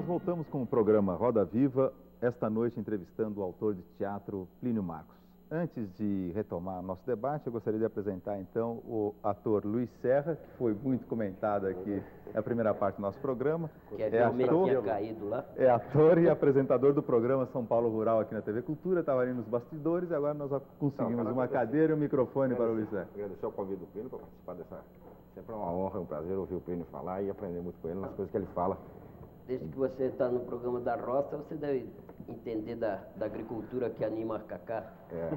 voltamos com o programa Roda Viva, esta noite entrevistando o autor de teatro Plínio Marcos. Antes de retomar nosso debate, eu gostaria de apresentar então o ator Luiz Serra, que foi muito comentado aqui na primeira parte do nosso programa. Que realmente tinha caído lá. É ator e apresentador do programa São Paulo Rural aqui na TV Cultura, estava ali nos bastidores e agora nós conseguimos uma cadeira e um microfone para o Luiz Serra. Agradecer o convite do Plínio para participar dessa... Sempre é uma honra, é um prazer ouvir o Plínio falar e aprender muito com ele nas coisas que ele fala. Desde que você está no programa da roça, você deve entender da agricultura que anima a Cacá. É.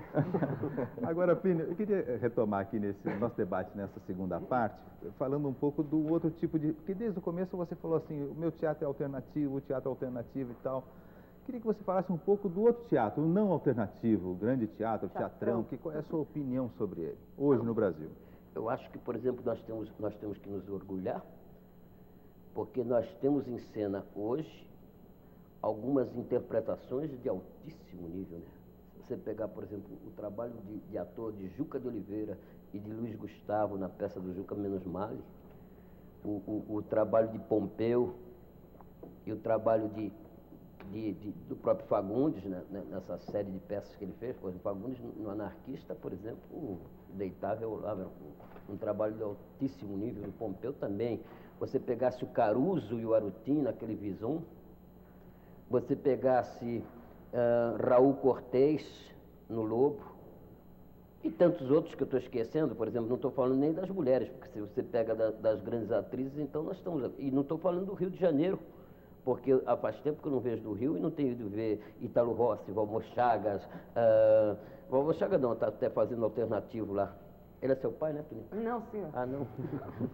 Agora, Plínio, eu queria retomar aqui nesse nosso debate, nessa segunda parte, falando um pouco do outro tipo de... Porque desde o começo você falou assim, o meu teatro é alternativo, o teatro é alternativo e tal. Queria que você falasse um pouco do outro teatro, o não alternativo, o grande teatro, o teatrão. Qual é a sua opinião sobre ele, hoje no Brasil? Eu acho que, por exemplo, nós temos que nos orgulhar, porque nós temos em cena hoje algumas interpretações de altíssimo nível, né? Se você pegar, por exemplo, o trabalho de ator de Juca de Oliveira e de Luiz Gustavo na peça do Juca Menos Male, o trabalho de Pompeu e o trabalho do próprio Fagundes, né, nessa série de peças que ele fez, por exemplo, Fagundes no Anarquista, por exemplo, o Deitável lá, um trabalho de altíssimo nível, do Pompeu também. Você pegasse o Caruso e o Arutin naquele Vison, você pegasse Raul Cortez no Lobo, e tantos outros que eu estou esquecendo, por exemplo, não estou falando nem das mulheres, porque se você pega das grandes atrizes, então nós estamos... E não estou falando do Rio de Janeiro, porque faz tempo que eu não vejo do Rio e não tenho ido ver Ítalo Rossi, Valmor Chagas. Valmor Chagas não, está até fazendo alternativo lá. Ele é seu pai, né, Plínio? Não, senhor. Ah, não?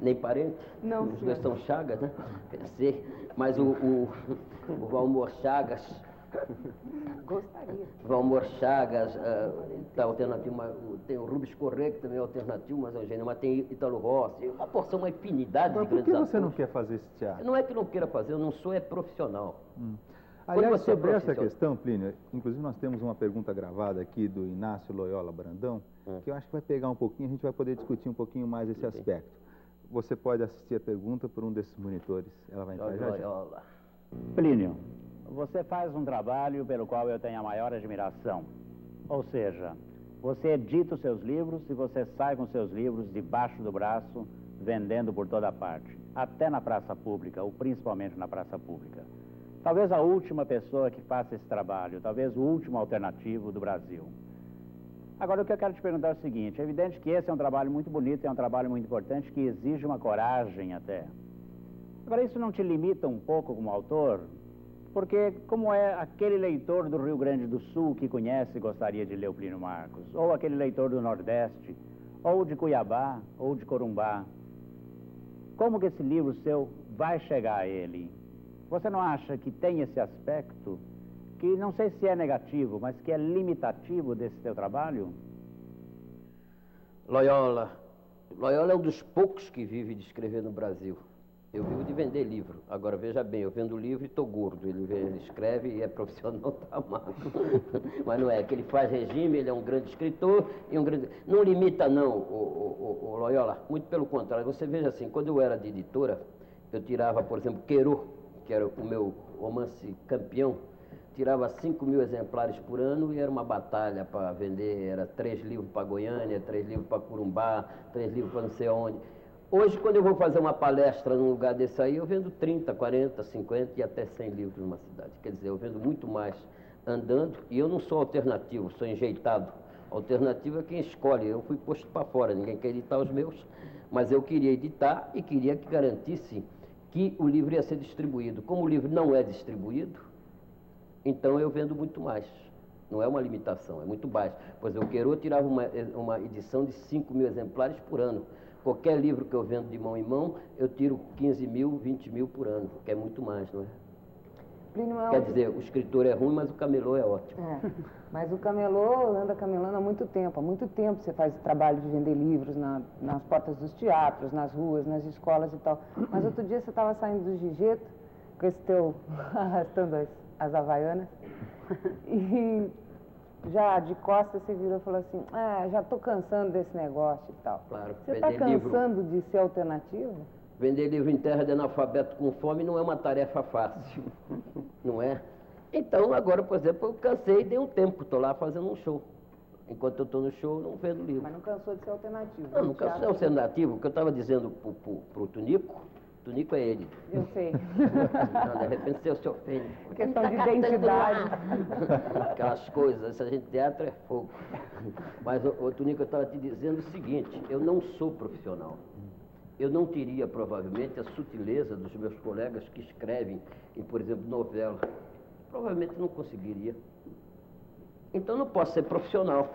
Nem parente? Não, Os senhor. dois são Chagas, né? Pensei. Mas o Valmor Chagas... Gostaria. Valmor Chagas, tá alternativo, tem o Rubens Correia, que também é alternativo, mas é um gênio, mas tem Ítalo Rossi, uma porção, uma infinidade de grandes atores. Por que você não quer fazer esse teatro? Não é que não queira fazer, eu não sou, é profissional. Aliás, sobre essa questão, Plínio, inclusive nós temos uma pergunta gravada aqui do Inácio Loyola Brandão, que eu acho que vai pegar um pouquinho, a gente vai poder discutir um pouquinho mais esse aspecto. Você pode assistir a pergunta por um desses monitores, ela vai entrar já. Loyola. Plínio, você faz um trabalho pelo qual eu tenho a maior admiração. Ou seja, você edita os seus livros e você sai com seus livros debaixo do braço, vendendo por toda parte, até na praça pública, ou principalmente na praça pública. Talvez a última pessoa que faça esse trabalho, talvez o último alternativo do Brasil. Agora, o que eu quero te perguntar é o seguinte, é evidente que esse é um trabalho muito bonito, é um trabalho muito importante, que exige uma coragem até. Agora, isso não te limita um pouco como autor? Porque como é aquele leitor do Rio Grande do Sul que conhece e gostaria de ler o Plínio Marcos, ou aquele leitor do Nordeste, ou de Cuiabá, ou de Corumbá, como que esse livro seu vai chegar a ele? Você não acha que tem esse aspecto, que não sei se é negativo, mas que é limitativo desse teu trabalho? Loyola é um dos poucos que vive de escrever no Brasil. Eu vivo de vender livro. Agora, veja bem, eu vendo livro e estou gordo. Ele escreve e é profissional, tá magro. Mas não é, que ele faz regime, ele é um grande escritor e um grande... Não limita, não, o Loyola. Muito pelo contrário. Você veja assim, quando eu era de editora, eu tirava, por exemplo, Querô, que era o meu romance campeão, tirava 5.000 exemplares por ano e era uma batalha para vender. Era 3 livros para Goiânia, 3 livros para Corumbá, 3 livros para não sei onde. Hoje, quando eu vou fazer uma palestra num lugar desse aí, eu vendo 30, 40, 50 e até 100 livros numa cidade. Quer dizer, eu vendo muito mais andando e eu não sou alternativo, sou enjeitado. Alternativo é quem escolhe. Eu fui posto para fora, ninguém quer editar os meus, mas eu queria editar e queria que garantisse que o livro ia ser distribuído. Como o livro não é distribuído, então eu vendo muito mais. Não é uma limitação, é muito baixo. Pois eu Querô tirava uma edição de 5.000 exemplares por ano. Qualquer livro que eu vendo de mão em mão, eu tiro 15.000, 20.000 por ano, que é muito mais, não é? Plínio Quer dizer, o escritor é ruim, mas o camelô é ótimo. Mas o camelô anda camelando há muito tempo. Há muito tempo você faz o trabalho de vender livros nas portas dos teatros, nas ruas, nas escolas e tal. Mas outro dia você estava saindo do Gigeto, com esse teu arrastando as havaianas, e já de costas você virou e falou assim, já estou cansando desse negócio e tal. Claro, você está cansando de ser alternativo? Vender livro em terra de analfabeto com fome não é uma tarefa fácil, não é? Então, agora, por exemplo, eu cansei e dei um tempo, estou lá fazendo um show. Enquanto eu estou no show, eu não vendo livro. Mas não cansou de ser alternativo. Não cansou de ser alternativo. O que eu estava dizendo para o Tunico é ele. Eu sei. Não, de repente você se ofende. Questão de identidade. Aquelas coisas, esse agente de teatro é fogo. Mas, ô Tunico, eu estava te dizendo o seguinte, eu não sou profissional. Eu não teria, provavelmente, a sutileza dos meus colegas que escrevem, por exemplo, novela. Provavelmente não conseguiria. Então, eu não posso ser profissional.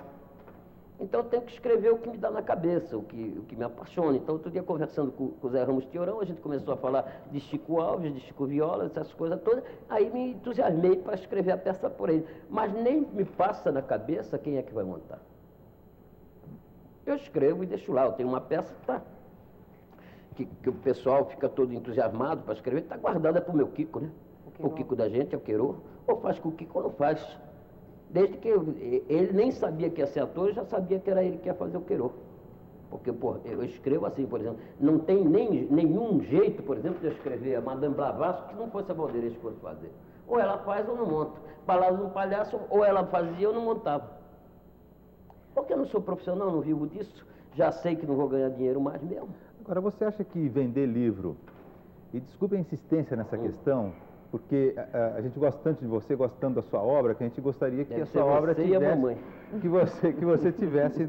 Então, eu tenho que escrever o que me dá na cabeça, o que me apaixona. Então, outro dia, conversando com o Zé Ramos Teorão, a gente começou a falar de Chico Alves, de Chico Viola, essas coisas todas. Aí me entusiasmei para escrever a peça por ele. Mas nem me passa na cabeça quem é que vai montar. Eu escrevo e deixo lá. Eu tenho uma peça que está... Que o pessoal fica todo entusiasmado para escrever, está guardada para o meu Kiko, né? O Kiko da gente é o Queiro, ou faz com o Kiko ou não faz. Desde que ele nem sabia que ia ser ator, eu já sabia que era ele que ia fazer o Queiro. Porque, pô, eu escrevo assim, por exemplo, não tem nenhum jeito, por exemplo, de eu escrever a Madame Blavatsky que não fosse a Valdeirês que fosse fazer. Ou ela faz ou não monta. Palavras de um palhaço, ou ela fazia ou não montava. Porque eu não sou profissional, não vivo disso, já sei que não vou ganhar dinheiro mais mesmo. Agora, você acha que vender livro, e desculpe a insistência nessa questão, porque a gente gosta tanto de você, gostando da sua obra, que a gente gostaria que a sua obra tivesse, que você tivesse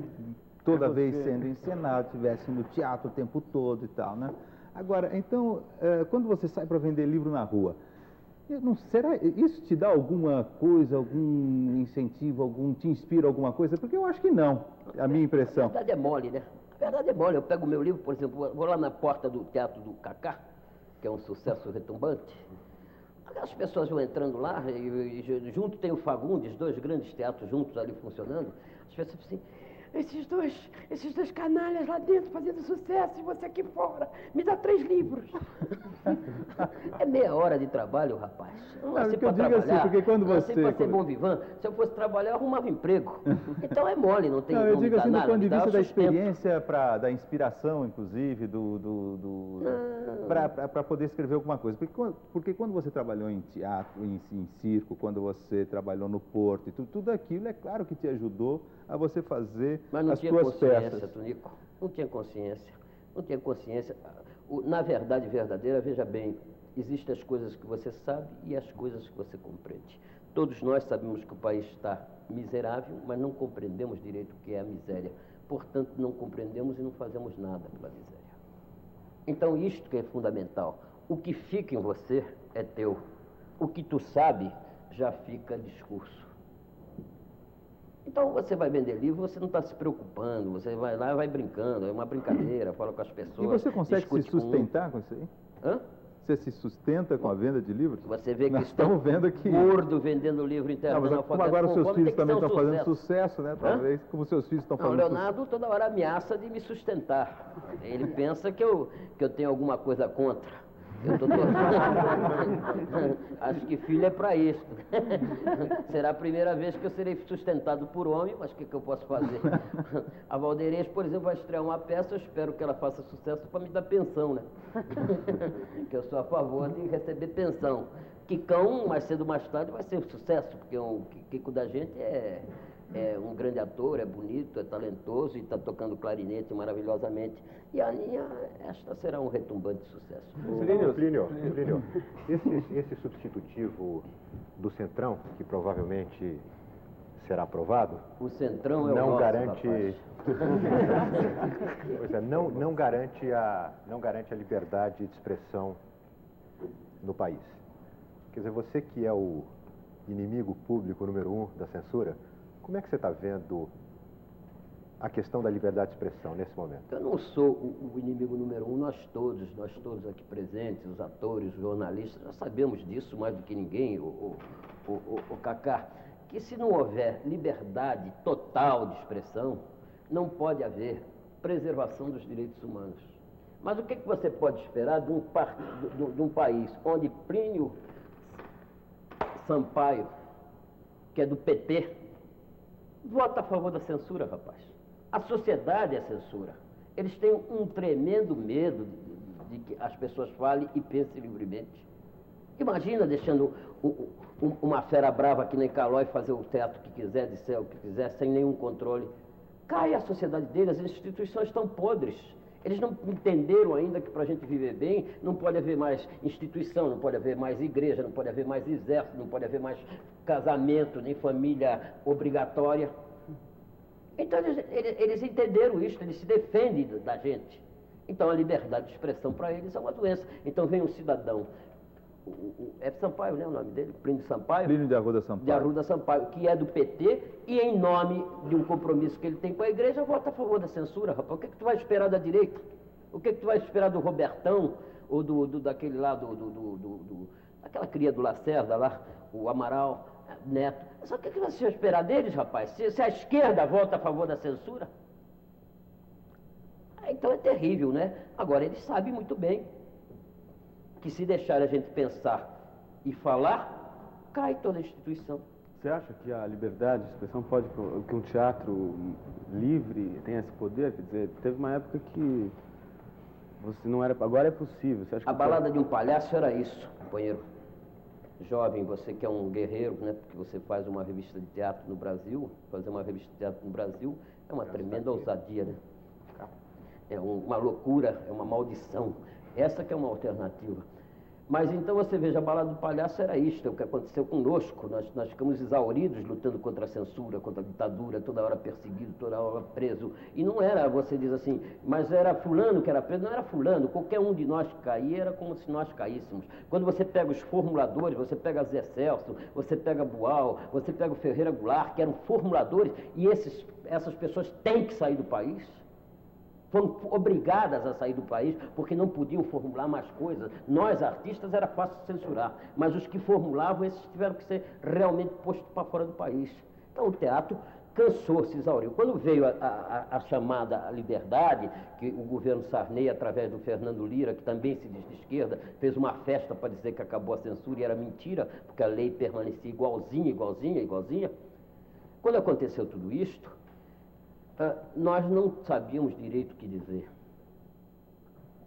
toda vez sendo encenado, tivesse no teatro o tempo todo e tal, né? Agora, então, quando você sai para vender livro na rua, será isso te dá alguma coisa, algum incentivo, te inspira alguma coisa? Porque eu acho que não, a minha impressão. A verdade é mole, né? A verdade é mole. Eu pego o meu livro, por exemplo, vou lá na porta do Teatro do Cacá, que é um sucesso retumbante. As pessoas vão entrando lá, e junto tem o Fagundes, 2 grandes teatros juntos ali funcionando. As pessoas dizem assim, esses dois canalhas lá dentro fazendo sucesso e você aqui fora, me dá 3 livros. É meia hora de trabalho, rapaz. Eu não nasci para trabalhar, assim, porque quando nasci para ser bom vivant. Se eu fosse trabalhar, eu arrumava emprego. Então é mole, não tem eu digo assim, do ponto de vista da sustento. experiência, da inspiração, inclusive, para poder escrever alguma coisa. Porque quando você trabalhou em teatro, em circo, quando você trabalhou no Porto, e tudo aquilo, é claro que te ajudou a você fazer as suas peças. Mas não tinha consciência, Tunico. Não tinha consciência. Não tinha consciência. Na verdade verdadeira, veja bem, existem as coisas que você sabe e as coisas que você compreende. Todos nós sabemos que o país está miserável, mas não compreendemos direito o que é a miséria. Portanto, não compreendemos e não fazemos nada pela miséria. Então, isto que é fundamental. O que fica em você é teu. O que tu sabe já fica discurso. Então, você vai vender livro, você não está se preocupando, você vai lá, vai brincando, é uma brincadeira, fala com as pessoas. E você consegue se sustentar com isso aí? Hã? Você se sustenta com a venda de livros? Você vê que nós estamos vendo aqui gordo vendendo livro internacional. Como agora os seus filhos também estão fazendo sucesso, né? Talvez, como seus filhos estão fazendo sucesso. O Leonardo toda hora ameaça de me sustentar. Ele pensa que eu tenho alguma coisa contra. Acho que filho é para isso. Será a primeira vez que eu serei sustentado por homem, mas o que eu posso fazer? A Valdeirês, por exemplo, vai estrear uma peça, eu espero que ela faça sucesso para me dar pensão, né? Que eu sou a favor de receber pensão. Quicão, mais cedo ou mais tarde, vai ser um sucesso, porque o Kiko da gente é um grande ator, é bonito, é talentoso e está tocando clarinete maravilhosamente. E a Aninha, esta será um retumbante sucesso. Plínio, esse substitutivo do Centrão, que provavelmente será aprovado, o Centrão é não o nosso, garante, rapaz. não garante a liberdade de expressão no país. Quer dizer, você que é o inimigo público número 1 da censura, como é que você está vendo a questão da liberdade de expressão nesse momento? Eu não sou o inimigo número 1, nós todos aqui presentes, os atores, os jornalistas, nós sabemos disso mais do que ninguém, o Cacá, que se não houver liberdade total de expressão, não pode haver preservação dos direitos humanos. Mas o que você pode esperar de um país onde Plínio Sampaio, que é do PT, vota a favor da censura, rapaz? A sociedade é censura. Eles têm um tremendo medo de que as pessoas falem e pensem livremente. Imagina deixando uma fera brava que nem Calói fazer o teatro que quiser, disser o que quiser, sem nenhum controle. Cai a sociedade deles, as instituições estão podres. Eles não entenderam ainda que para a gente viver bem não pode haver mais instituição, não pode haver mais igreja, não pode haver mais exército, não pode haver mais casamento, nem família obrigatória. Então eles entenderam isso, eles se defendem da gente. Então a liberdade de expressão para eles é uma doença. Então vem um cidadão, é Sampaio, né, o nome dele? Plínio Sampaio? Plínio de Arruda Sampaio. De Arruda Sampaio, que é do PT e em nome de um compromisso que ele tem com a igreja, vota a favor da censura, rapaz. O que tu vai esperar da direita? O que tu vai esperar do Robertão ou daquele lá, aquela cria do Lacerda lá, o Amaral Neto? Só o que você vai esperar deles, rapaz? Se a esquerda vota a favor da censura? Então é terrível, né? Agora, eles sabem muito bem que se deixar a gente pensar e falar, cai toda a instituição. Você acha que a liberdade de expressão pode, que um teatro livre tem esse poder? Quer dizer, teve uma época que você não era, agora é possível. Você acha que a balada de um palhaço era isso, companheiro. Jovem, você que é um guerreiro, né? Porque você faz uma revista de teatro no Brasil, fazer uma revista de teatro no Brasil é uma tremenda ousadia, né? É uma loucura, é uma maldição. Essa que é uma alternativa. Mas então você veja, a balada do palhaço era isto, é o que aconteceu conosco. Nós ficamos exauridos lutando contra a censura, contra a ditadura, toda hora perseguido, toda hora preso. E não era, você diz assim, mas era fulano que era preso, não era fulano. Qualquer um de nós que caía era como se nós caíssemos. Quando você pega os formuladores, você pega Zé Celso, você pega Boal, você pega o Ferreira Goulart, que eram formuladores, e essas pessoas têm que sair do país. Foram obrigadas a sair do país porque não podiam formular mais coisas. Nós, artistas, era fácil censurar, mas os que formulavam, esses tiveram que ser realmente postos para fora do país. Então o teatro cansou, se exauriu. Quando veio a chamada liberdade, que o governo Sarney, através do Fernando Lira, que também se diz de esquerda, fez uma festa para dizer que acabou a censura e era mentira, porque a lei permanecia igualzinha. Quando aconteceu tudo isto, nós não sabíamos direito o que dizer,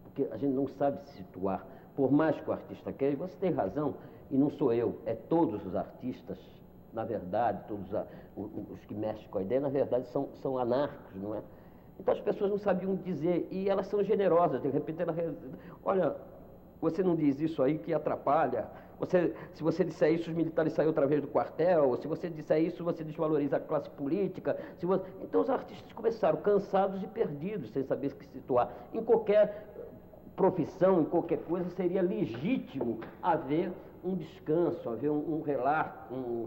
porque a gente não sabe se situar, por mais que o artista queira, e você tem razão, e não sou eu, é todos os artistas, na verdade, todos os que mexem com a ideia, na verdade, são anarcos, não é? Então as pessoas não sabiam dizer, e elas são generosas, de repente olha, você não diz isso aí que atrapalha. Se você disser isso, os militares saem outra vez do quartel. Se você disser isso, você desvaloriza a classe política. Então os artistas começaram cansados e perdidos, sem saber se situar. Em qualquer profissão, em qualquer coisa, seria legítimo haver um descanso, haver um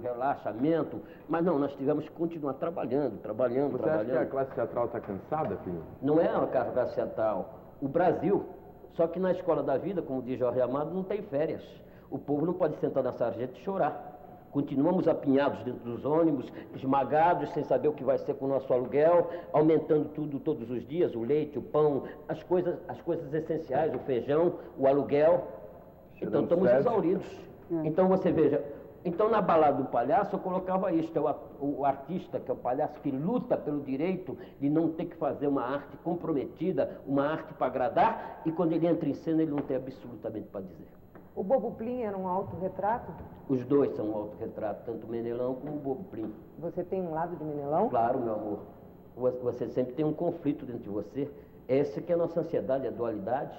relaxamento. Mas não, nós tivemos que continuar trabalhando. Você acha que a classe teatral está cansada, filho? Não é uma classe teatral. O Brasil. Só que na escola da vida, como diz Jorge Amado, não tem férias. O povo não pode sentar na sarjeta e chorar. Continuamos apinhados dentro dos ônibus, esmagados, sem saber o que vai ser com o nosso aluguel, aumentando tudo todos os dias, o leite, o pão, as coisas essenciais, o feijão, o aluguel. Então estamos exauridos. Então você veja, então na balada do palhaço eu colocava isto, é o artista, que é o palhaço, que luta pelo direito de não ter que fazer uma arte comprometida, uma arte para agradar, e quando ele entra em cena ele não tem absolutamente para dizer. O Bobo Plim era um autorretrato? Os dois são um autorretrato, tanto o Menelão como o Bobo Plim. Você tem um lado de Menelão? Claro, meu amor. Você sempre tem um conflito dentro de você. Essa que é a nossa ansiedade, a dualidade.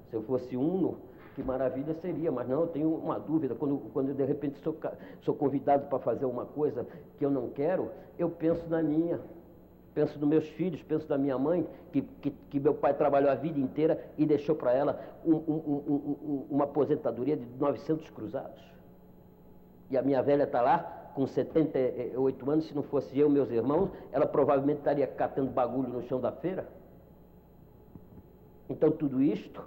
Se eu fosse uno, que maravilha seria, mas não, eu tenho uma dúvida. Quando eu, de repente, sou convidado para fazer uma coisa que eu não quero, eu penso na minha. Penso nos meus filhos, penso na minha mãe, que meu pai trabalhou a vida inteira e deixou para ela uma aposentadoria de 900 cruzados. E a minha velha está lá, com 78 anos, se não fosse eu e meus irmãos, ela provavelmente estaria catando bagulho no chão da feira. Então tudo isto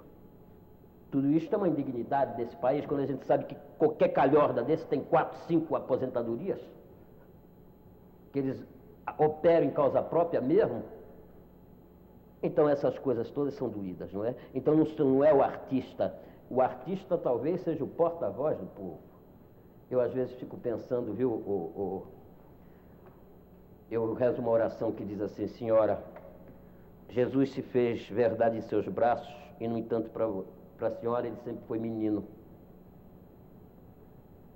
é uma indignidade desse país, quando a gente sabe que qualquer calhorda desse tem 4, 5 aposentadorias, que eles operam em causa própria mesmo. Então essas coisas todas são doídas, não é? Então não é o artista talvez seja o porta-voz do povo. Eu às vezes fico pensando, viu, eu rezo uma oração que diz assim: Senhora, Jesus se fez verdade em seus braços e, no entanto, para a senhora ele sempre foi menino.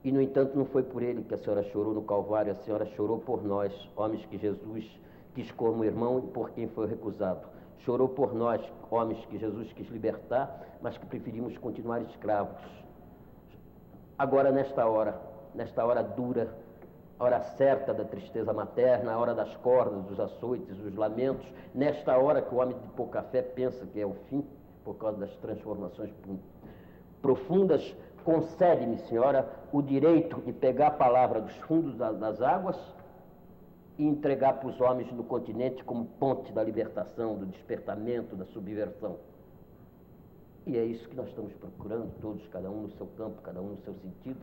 E, no entanto, não foi por ele que a senhora chorou no Calvário, a senhora chorou por nós, homens que Jesus quis como irmão e por quem foi recusado. Chorou por nós, homens que Jesus quis libertar, mas que preferimos continuar escravos. Agora, nesta hora dura, a hora certa da tristeza materna, a hora das cordas, dos açoites, dos lamentos, nesta hora que o homem de pouca fé pensa que é o fim, por causa das transformações profundas, concede-me, senhora, o direito de pegar a palavra dos fundos das águas e entregar para os homens no continente como ponte da libertação, do despertamento, da subversão. E é isso que nós estamos procurando, todos, cada um no seu campo, cada um no seu sentido.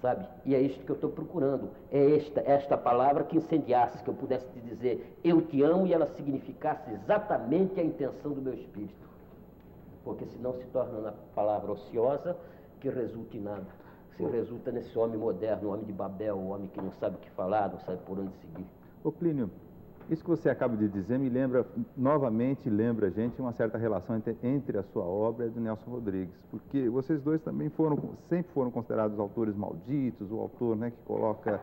Sabe? E é isto que eu estou procurando. É esta palavra que incendiasse, que eu pudesse te dizer, eu te amo, e ela significasse exatamente a intenção do meu espírito. Porque senão se torna uma palavra ociosa que resulta em nada. Se resulta nesse homem moderno, o homem de Babel, o homem que não sabe o que falar, não sabe por onde seguir. Ô Plínio, isso que você acaba de dizer me lembra, novamente lembra a gente uma certa relação entre a sua obra e a de Nelson Rodrigues, porque vocês dois também sempre foram considerados autores malditos, o autor, né, que coloca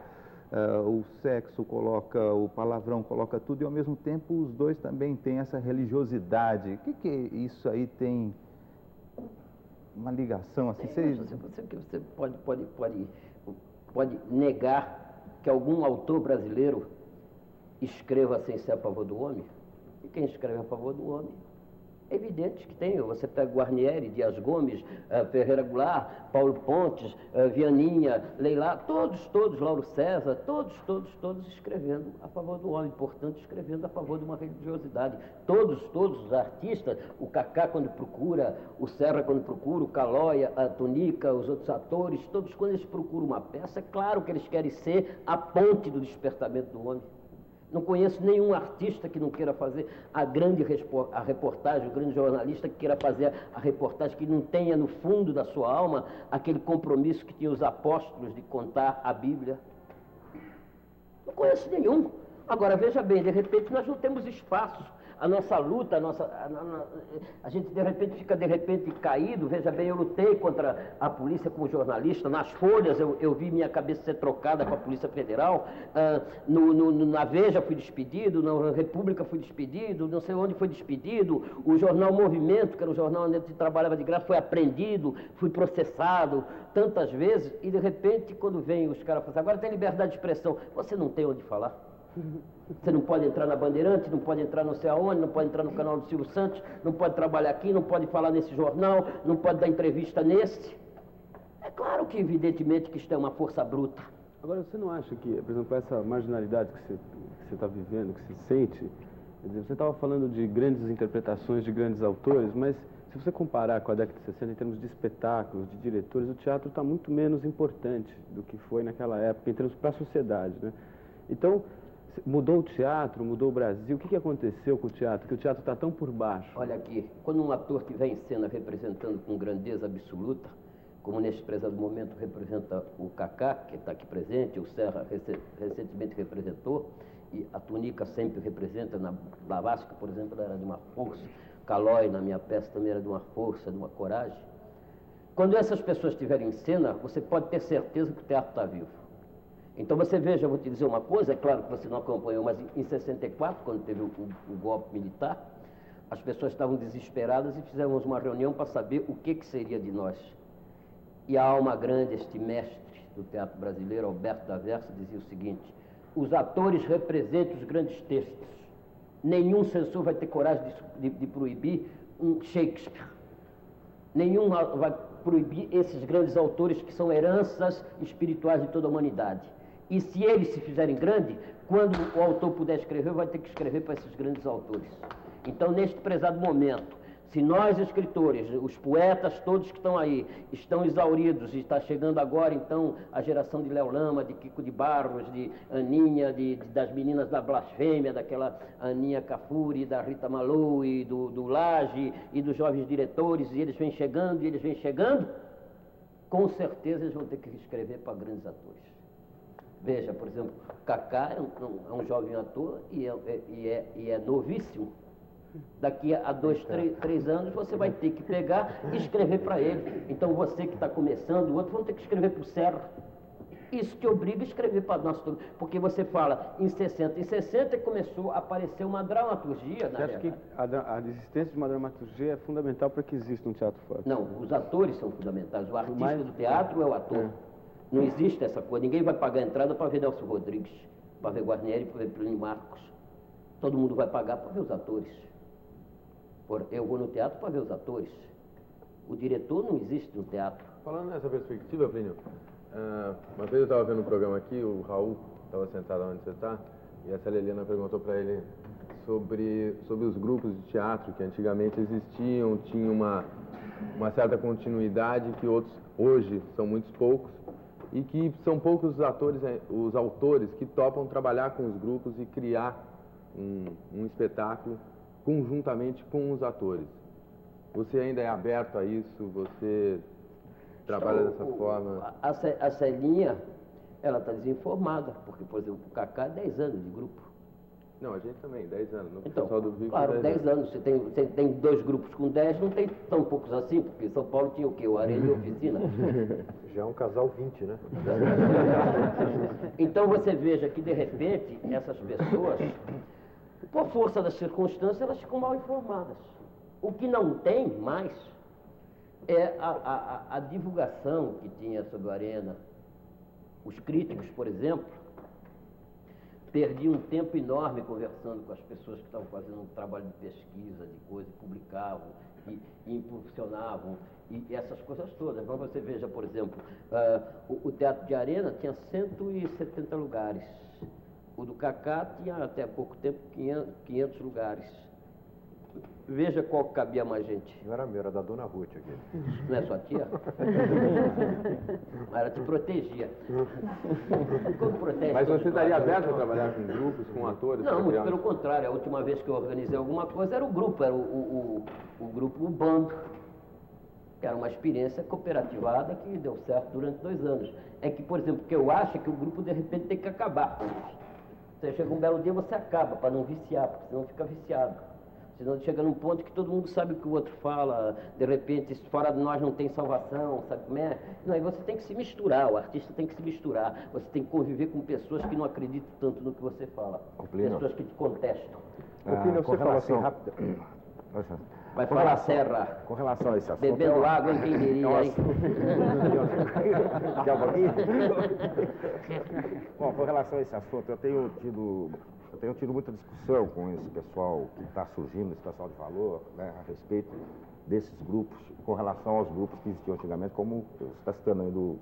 o sexo, coloca o palavrão, coloca tudo, e ao mesmo tempo os dois também têm essa religiosidade. O que isso aí tem uma ligação assim? Você pode negar que algum autor brasileiro escreva sem ser a favor do homem? E quem escreve a favor do homem? É evidente que tem. Você pega Guarnieri, Dias Gomes, Ferreira Goulart, Paulo Pontes, Vianinha, Leila, todos, Lauro César, todos escrevendo a favor do homem, portanto, escrevendo a favor de uma religiosidade. Todos os artistas, o Cacá quando procura, o Serra quando procura, o Calói, a Tunica, os outros atores, todos quando eles procuram uma peça, é claro que eles querem ser a ponte do despertamento do homem. Não conheço nenhum artista que não queira fazer a reportagem, o grande jornalista que queira fazer a reportagem, que não tenha no fundo da sua alma aquele compromisso que tinha os apóstolos de contar a Bíblia. Não conheço nenhum. Agora, veja bem, de repente nós não temos espaço. A nossa luta, a gente de repente fica caído. Veja bem, eu lutei contra a polícia como jornalista, nas Folhas eu vi minha cabeça ser trocada com a Polícia Federal, na Veja fui despedido, na República fui despedido, não sei onde fui despedido, o jornal Movimento, que era o jornal onde eu trabalhava de graça, foi apreendido, fui processado tantas vezes, e de repente quando vem os caras falam, agora tem liberdade de expressão, você não tem onde falar. Você não pode entrar na Bandeirante, não pode entrar não sei aonde, não pode entrar no canal do Silvio Santos, não pode trabalhar aqui, não pode falar nesse jornal, não pode dar entrevista nesse. É claro que, evidentemente, que isto é uma força bruta. Agora, você não acha que, por exemplo, essa marginalidade que você está vivendo, que você sente, quer dizer, você estava falando de grandes interpretações de grandes autores, mas se você comparar com a década de 60 em termos de espetáculos, de diretores, o teatro está muito menos importante do que foi naquela época, em termos para a sociedade, né? Então, mudou o teatro, mudou o Brasil. O que aconteceu com o teatro? Que o teatro está tão por baixo. Olha aqui, quando um ator estiver em cena representando com grandeza absoluta, como neste prezado momento representa o Cacá, que está aqui presente, o Serra recentemente representou, e a Tunica sempre representa, na Blavatsky, por exemplo, ela era de uma força, Calói, na minha peça, também era de uma força, de uma coragem. Quando essas pessoas estiverem em cena, você pode ter certeza que o teatro está vivo. Então você veja, eu vou te dizer uma coisa, é claro que você não acompanhou, mas em 64, quando teve o golpe militar, as pessoas estavam desesperadas e fizemos uma reunião para saber o que seria de nós. E a alma grande, este mestre do teatro brasileiro, Alberto da Versa, dizia o seguinte: os atores representam os grandes textos. Nenhum censor vai ter coragem de proibir um Shakespeare. Nenhum vai proibir esses grandes autores que são heranças espirituais de toda a humanidade. E se eles se fizerem grande, quando o autor puder escrever, vai ter que escrever para esses grandes autores. Então, neste prezado momento, se nós escritores, os poetas todos que estão aí, estão exauridos, e está chegando agora, então, a geração de Léo Lama, de Kiko de Barros, de Aninha, das meninas da Blasfêmia, daquela Aninha Cafuri, da Rita Malou e do Lage, e dos jovens diretores, e eles vêm chegando, com certeza eles vão ter que escrever para grandes atores. Veja, por exemplo, Cacá é um jovem ator e é novíssimo. Daqui a 2, 3 anos você vai ter que pegar e escrever para ele. Então você que está começando, o outro vão ter que escrever para o Serra. Isso te obriga a escrever para nós todos. Porque você fala, em 60 começou a aparecer uma dramaturgia. Você acha que a existência de uma dramaturgia é fundamental para que exista um teatro forte? Não, os atores são fundamentais. O artista do teatro é o ator. Não existe essa coisa. Ninguém vai pagar a entrada para ver Nelson Rodrigues, para ver Guarnieri, para ver Plínio Marcos. Todo mundo vai pagar para ver os atores. Eu vou no teatro para ver os atores. O diretor não existe no teatro. Falando nessa perspectiva, Plínio, uma vez eu estava vendo um programa aqui, o Raul estava sentado onde você está, e a Célia Helena perguntou para ele sobre os grupos de teatro que antigamente existiam, tinha uma certa continuidade, que outros hoje são muitos poucos, e que são poucos os autores que topam trabalhar com os grupos e criar um espetáculo conjuntamente com os atores. Você ainda é aberto a isso? Você trabalha dessa forma? A Celinha, ela está desinformada, porque, por exemplo, o Cacá é 10 anos de grupo. Não, a gente também, 10 anos. No Então, pessoal do Rio, claro, 10 anos. Você tem 2 grupos com 10, não tem tão poucos assim, porque São Paulo tinha o quê? O Arena e a Oficina. Já é um casal 20, né? Então você veja que, de repente, essas pessoas, por força das circunstâncias, elas ficam mal informadas. O que não tem mais é a divulgação que tinha sobre o Arena. Os críticos, por exemplo, perdiam um tempo enorme conversando com as pessoas que estavam fazendo um trabalho de pesquisa, de coisa, e publicavam, e impulsionavam, e essas coisas todas. Mas você veja, por exemplo, o Teatro de Arena tinha 170 lugares. O do Cacá tinha, até há pouco tempo, 500 lugares. Veja qual que cabia mais gente. Não era meu, era da Dona Ruth aqui. Não é sua tia? Ela te protegia. Como protege? Mas você estaria aberto a trabalhar com grupos, com atores? Não, muito pelo contrário. A última vez que eu organizei alguma coisa era o grupo, era o grupo, o bando. Era uma experiência cooperativada que deu certo durante 2 anos. É que, por exemplo, que eu acho que o grupo, de repente, tem que acabar. Você chega um belo dia, você acaba, para não viciar, porque senão fica viciado. Senão chega num ponto que todo mundo sabe o que o outro fala, de repente, fora de nós não tem salvação, sabe como é? Não, aí você tem que se misturar, o artista tem que se misturar, você tem que conviver com pessoas que não acreditam tanto no que você fala, pessoas que te contestam. Plínio, você falou assim rápido. Vai falar Serra, Com relação a esse assunto... bebendo água, quem diria, hein? Quer um pouquinho? Bom, com relação a esse assunto, eu tenho tido muita discussão com esse pessoal que está surgindo, esse pessoal de valor, né, a respeito desses grupos, com relação aos grupos que existiam antigamente, como você está citando aí do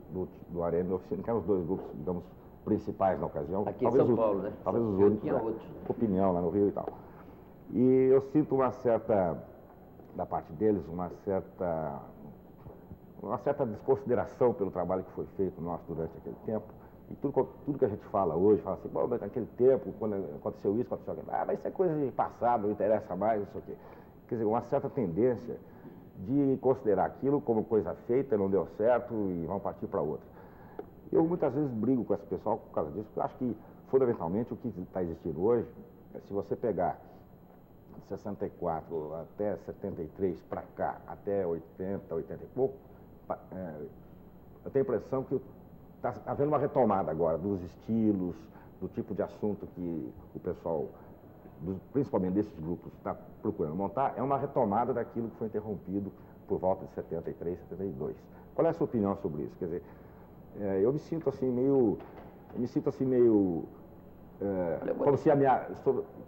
Arena e do Oficina, que eram os 2 grupos, digamos, principais na ocasião. Aqui em São Paulo, né? Talvez os únicos, tinha outros. Opinião lá no Rio e tal. E eu sinto uma certa, da parte deles, uma certa desconsideração pelo trabalho que foi feito nosso durante aquele tempo. E tudo que a gente fala hoje, fala assim, bom, mas naquele tempo, quando aconteceu isso, aconteceu aquilo, mas isso é coisa de passado, não interessa mais, isso aqui. Quer dizer, uma certa tendência de considerar aquilo como coisa feita, não deu certo e vamos partir para outra. Eu muitas vezes brigo com esse pessoal por causa disso, porque eu acho que, fundamentalmente, o que está existindo hoje, se você pegar de 64 até 73 para cá, até 80, 80 e pouco, eu tenho a impressão que está havendo uma retomada agora dos estilos, do tipo de assunto que o pessoal, principalmente desses grupos, está procurando montar. É uma retomada daquilo que foi interrompido por volta de 73, 72. Qual é a sua opinião sobre isso? Quer dizer, eu me sinto assim meio... como se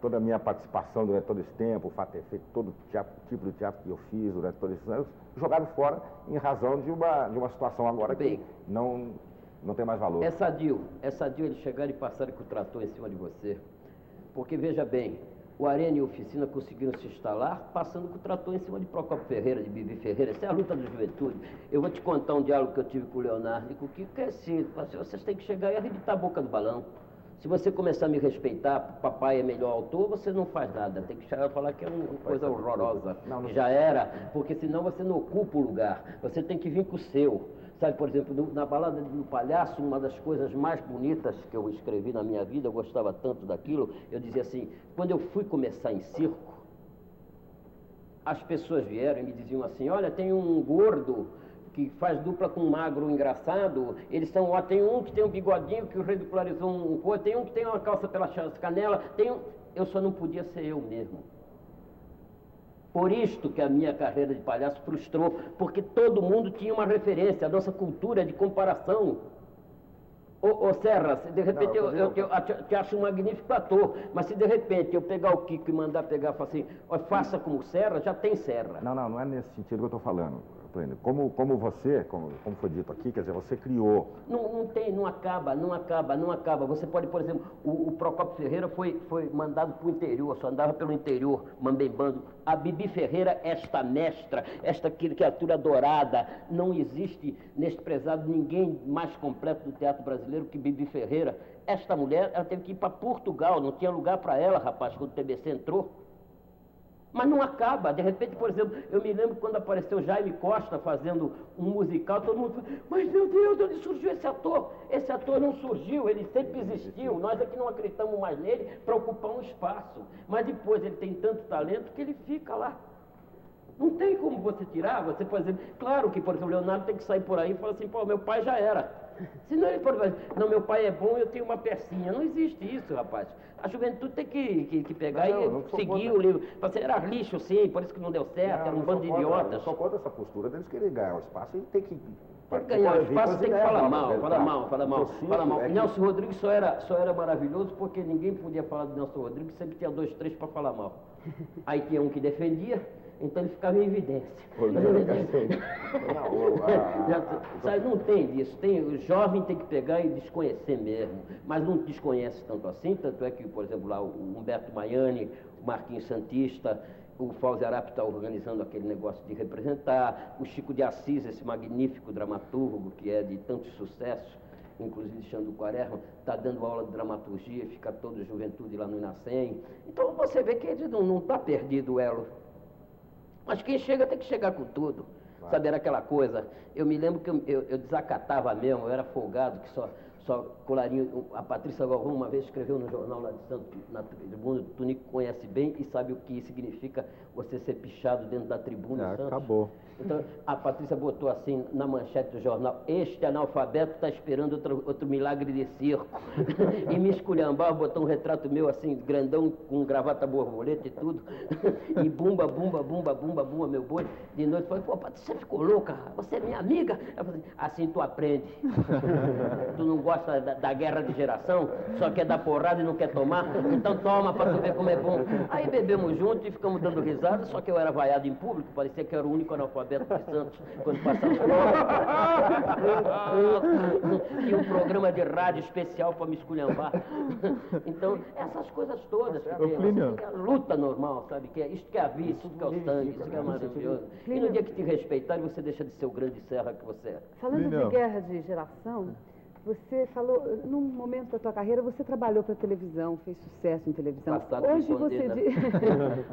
toda a minha participação durante todo esse tempo, o fato de ter feito todo tipo de teatro que eu fiz durante todos esses anos, jogado fora em razão de uma situação agora que não tem mais valor. É sadio eles chegarem e passarem com o trator em cima de você. Porque, veja bem, o Arena e a Oficina conseguiram se instalar passando com o trator em cima de Procopio Ferreira, de Bibi Ferreira. Essa é a luta da juventude. Eu vou te contar um diálogo que eu tive com o Leonardo e com o Kiko, que é assim, vocês têm que chegar e arrebitar a boca do balão. Se você começar a me respeitar, papai é melhor autor, você não faz nada. Tem que chegar e falar que é uma coisa horrorosa. Já era, porque senão você não ocupa o lugar. Você tem que vir com o seu. Sabe, por exemplo, na Balada do Palhaço, uma das coisas mais bonitas que eu escrevi na minha vida, eu gostava tanto daquilo, eu dizia assim, quando eu fui começar em circo, as pessoas vieram e me diziam assim, olha, tem um gordo que faz dupla com um magro engraçado, eles são, ó, tem um que tem um bigodinho que ridicularizou um coisa, tem um que tem uma calça pela canela, tem um... Eu só não podia ser eu mesmo. Por isto que a minha carreira de palhaço frustrou, porque todo mundo tinha uma referência, a nossa cultura é de comparação. Ô Serra, se de repente eu te acho um magnífico ator, mas se de repente eu pegar o Kiko e mandar pegar e falar assim, ó, faça como Serra, já tem Serra. Não é nesse sentido que eu estou falando, Plínio. Como você, como foi dito aqui, quer dizer, você criou... Não acaba. Você pode, por exemplo, o Procópio Ferreira foi mandado para o interior, só andava pelo interior, mambembando. A Bibi Ferreira, esta mestra, esta criatura dourada, não existe neste prezado ninguém mais completo do teatro brasileiro que Bibi Ferreira. Esta mulher, ela teve que ir para Portugal, não tinha lugar para ela, rapaz, quando o TBC entrou. Mas não acaba. De repente, por exemplo, eu me lembro quando apareceu Jaime Costa fazendo um musical, todo mundo falou, mas meu Deus, de onde surgiu esse ator? Esse ator não surgiu, ele sempre existiu. Nós é que não acreditamos mais nele para ocupar um espaço. Mas depois ele tem tanto talento que ele fica lá. Não tem como você tirar, você, por exemplo, claro que, por exemplo, o Leonardo tem que sair por aí e falar assim, pô, meu pai já era. Senão ele pode falar, não, meu pai é bom, eu tenho uma pecinha. Não existe isso, rapaz. A juventude tem que pegar e seguir o livro. Você era lixo, sim, por isso que não deu certo, era um bando de idiotas. Eu só contra essa postura deles querer ganhar o espaço e tem que... Para ganhar o espaço tem que falar mal. Nelson Rodrigues só era maravilhoso porque ninguém podia falar do Nelson Rodrigues, sempre tinha 2, 3 para falar mal. Aí tinha um que defendia, então ele ficava em evidência. Não tem disso. O jovem tem que pegar e desconhecer mesmo, mas não desconhece tanto assim, tanto é que, por exemplo, lá o Humberto Maiani, o Marquinhos Santista, o Fauzi Arap está organizando aquele negócio de representar, o Chico de Assis, esse magnífico dramaturgo que é de tanto sucesso, inclusive Xandu Quaresma, está dando aula de dramaturgia, fica toda a juventude lá no Inacem. Então você vê que ele não está perdido o elo. Mas quem chega tem que chegar com tudo. Claro. Sabe, era aquela coisa. Eu me lembro que eu desacatava mesmo, eu era folgado, que só colarinho. A Patrícia Galvão uma vez escreveu no jornal lá de Santos, na tribuna, o Tunico conhece bem e sabe o que significa você ser pichado dentro da tribuna em Santos. Acabou. Então, a Patrícia botou assim na manchete do jornal, este analfabeto está esperando outro milagre de circo. E me esculhambava, botou um retrato meu assim, grandão, com gravata borboleta e tudo. E bumba, meu boi. De noite, falei, pô, Patrícia, você ficou louca? Você é minha amiga? Eu falei, assim tu aprende. Tu não gosta da guerra de geração? Só quer dar porrada e não quer tomar? Então toma pra tu ver como é bom. Aí bebemos junto e ficamos dando risada, só que eu era vaiado em público, parecia que eu era o único analfabeto de Santos, quando passava tinha um programa de rádio especial para me esculhambar. Então, essas coisas todas, porque é a luta normal, sabe? Que é isto que é a vida, isso que é o sangue, isso que é maravilhoso. E no dia que te respeitarem, você deixa de ser o grande Serra que você é. Falando de guerra de geração, você falou, num momento da tua carreira, você trabalhou para televisão, fez sucesso em televisão.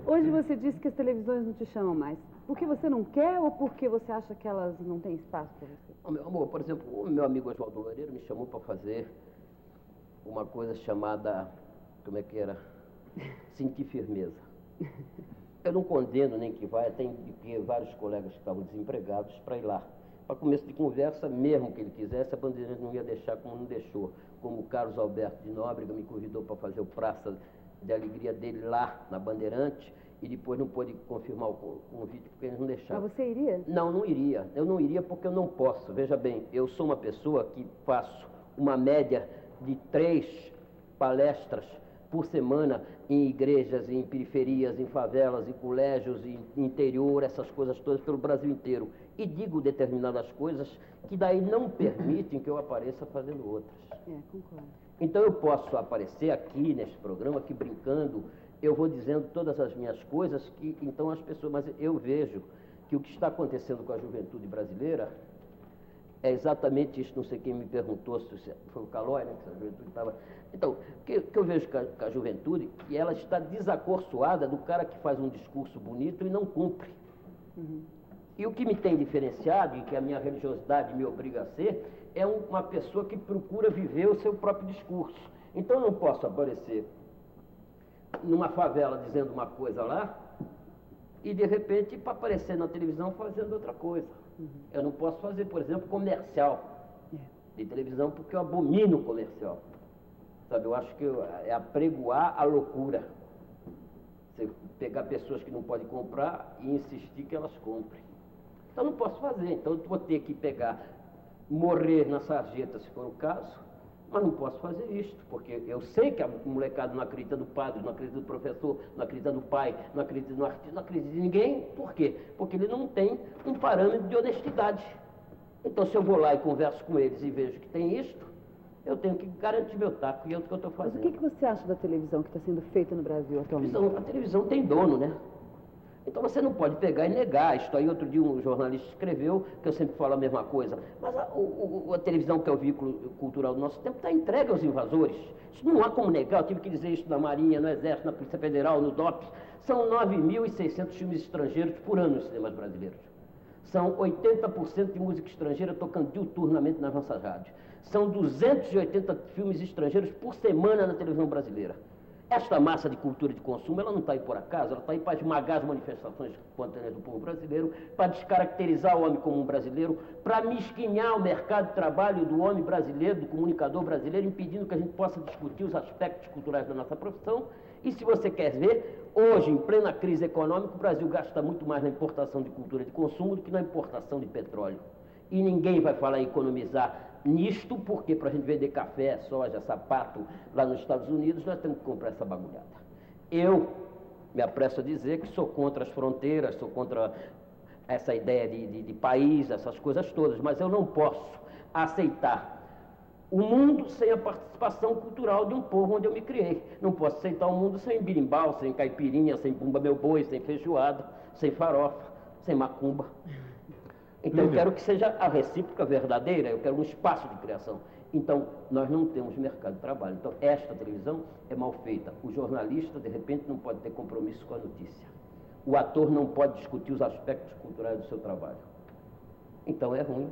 Hoje você disse que as televisões não te chamam mais. Porque você não quer ou porque você acha que elas não têm espaço para você? Oh, meu amor, por exemplo, o meu amigo Oswaldo Loureiro me chamou para fazer uma coisa chamada, como é que era? Sentir firmeza. Eu não condeno nem que vai, tem vários colegas que estavam desempregados para ir lá. Para começo de conversa, mesmo que ele quisesse, a Bandeirante não ia deixar como não deixou. Como o Carlos Alberto de Nóbrega me convidou para fazer o Praça de Alegria dele lá na Bandeirante, e depois não pôde confirmar o convite porque eles não deixaram. Mas você iria? Não, não iria. Eu não iria porque eu não posso. Veja bem, eu sou uma pessoa que faço uma média de 3 palestras por semana em igrejas, em periferias, em favelas, em colégios, em interior, essas coisas todas pelo Brasil inteiro. E digo determinadas coisas que daí não permitem que eu apareça fazendo outras. Concordo. Então eu posso aparecer aqui neste programa, aqui brincando, eu vou dizendo todas as minhas coisas, que então as pessoas... Mas eu vejo que o que está acontecendo com a juventude brasileira é exatamente isso. Não sei quem me perguntou, se foi o Calói, né? Que a juventude estava... Então, o que eu vejo com a juventude, que ela está desacorçoada do cara que faz um discurso bonito e não cumpre. Uhum. E o que me tem diferenciado, e que a minha religiosidade me obriga a ser, é uma pessoa que procura viver o seu próprio discurso. Então eu não posso aparecer numa favela dizendo uma coisa lá e de repente para aparecer na televisão fazendo outra coisa. Eu não posso fazer, por exemplo, comercial de televisão, porque eu abomino comercial. Sabe, eu acho que é apregoar a loucura. Você pegar pessoas que não podem comprar e insistir que elas comprem. Então não posso fazer, então eu vou ter que pegar, morrer na sarjeta, se for o caso, mas não posso fazer isto, porque eu sei que a molecada não acredita do padre, não acredita do professor, não acredita do pai, não acredita do artista, não acredita de ninguém. Por quê? Porque ele não tem um parâmetro de honestidade. Então, se eu vou lá e converso com eles e vejo que tem isto, eu tenho que garantir meu taco, e é o que eu estou fazendo. Mas o que você acha da televisão que está sendo feita no Brasil atualmente? A televisão tem dono, né? Então você não pode pegar e negar. Isto aí, outro dia um jornalista escreveu, que eu sempre falo a mesma coisa, mas a televisão, que é o veículo cultural do nosso tempo, está entregue aos invasores. Isso não há como negar. Eu tive que dizer isso na Marinha, no Exército, na Polícia Federal, no DOPS. São 9.600 filmes estrangeiros por ano nos cinemas brasileiros. São 80% de música estrangeira tocando diuturnamente nas nossas rádios. São 280 filmes estrangeiros por semana na televisão brasileira. Esta massa de cultura de consumo, ela não está aí por acaso, ela está aí para esmagar as manifestações espontâneas do povo brasileiro, para descaracterizar o homem comum brasileiro, para mesquinhar o mercado de trabalho do homem brasileiro, do comunicador brasileiro, impedindo que a gente possa discutir os aspectos culturais da nossa profissão. E se você quer ver, hoje, em plena crise econômica, o Brasil gasta muito mais na importação de cultura de consumo do que na importação de petróleo. E ninguém vai falar em economizar nisto, porque para a gente vender café, soja, sapato lá nos Estados Unidos, nós temos que comprar essa bagulhada. Eu me apresso a dizer que sou contra as fronteiras, sou contra essa ideia de país, essas coisas todas, mas eu não posso aceitar o mundo sem a participação cultural de um povo onde eu me criei. Não posso aceitar o mundo sem birimbau, sem caipirinha, sem bumba meu boi, sem feijoada, sem farofa, sem macumba. Então eu quero que seja a recíproca verdadeira, eu quero um espaço de criação. Então nós não temos mercado de trabalho. Então esta televisão é mal feita. O jornalista, de repente, não pode ter compromisso com a notícia. O ator não pode discutir os aspectos culturais do seu trabalho. Então é ruim.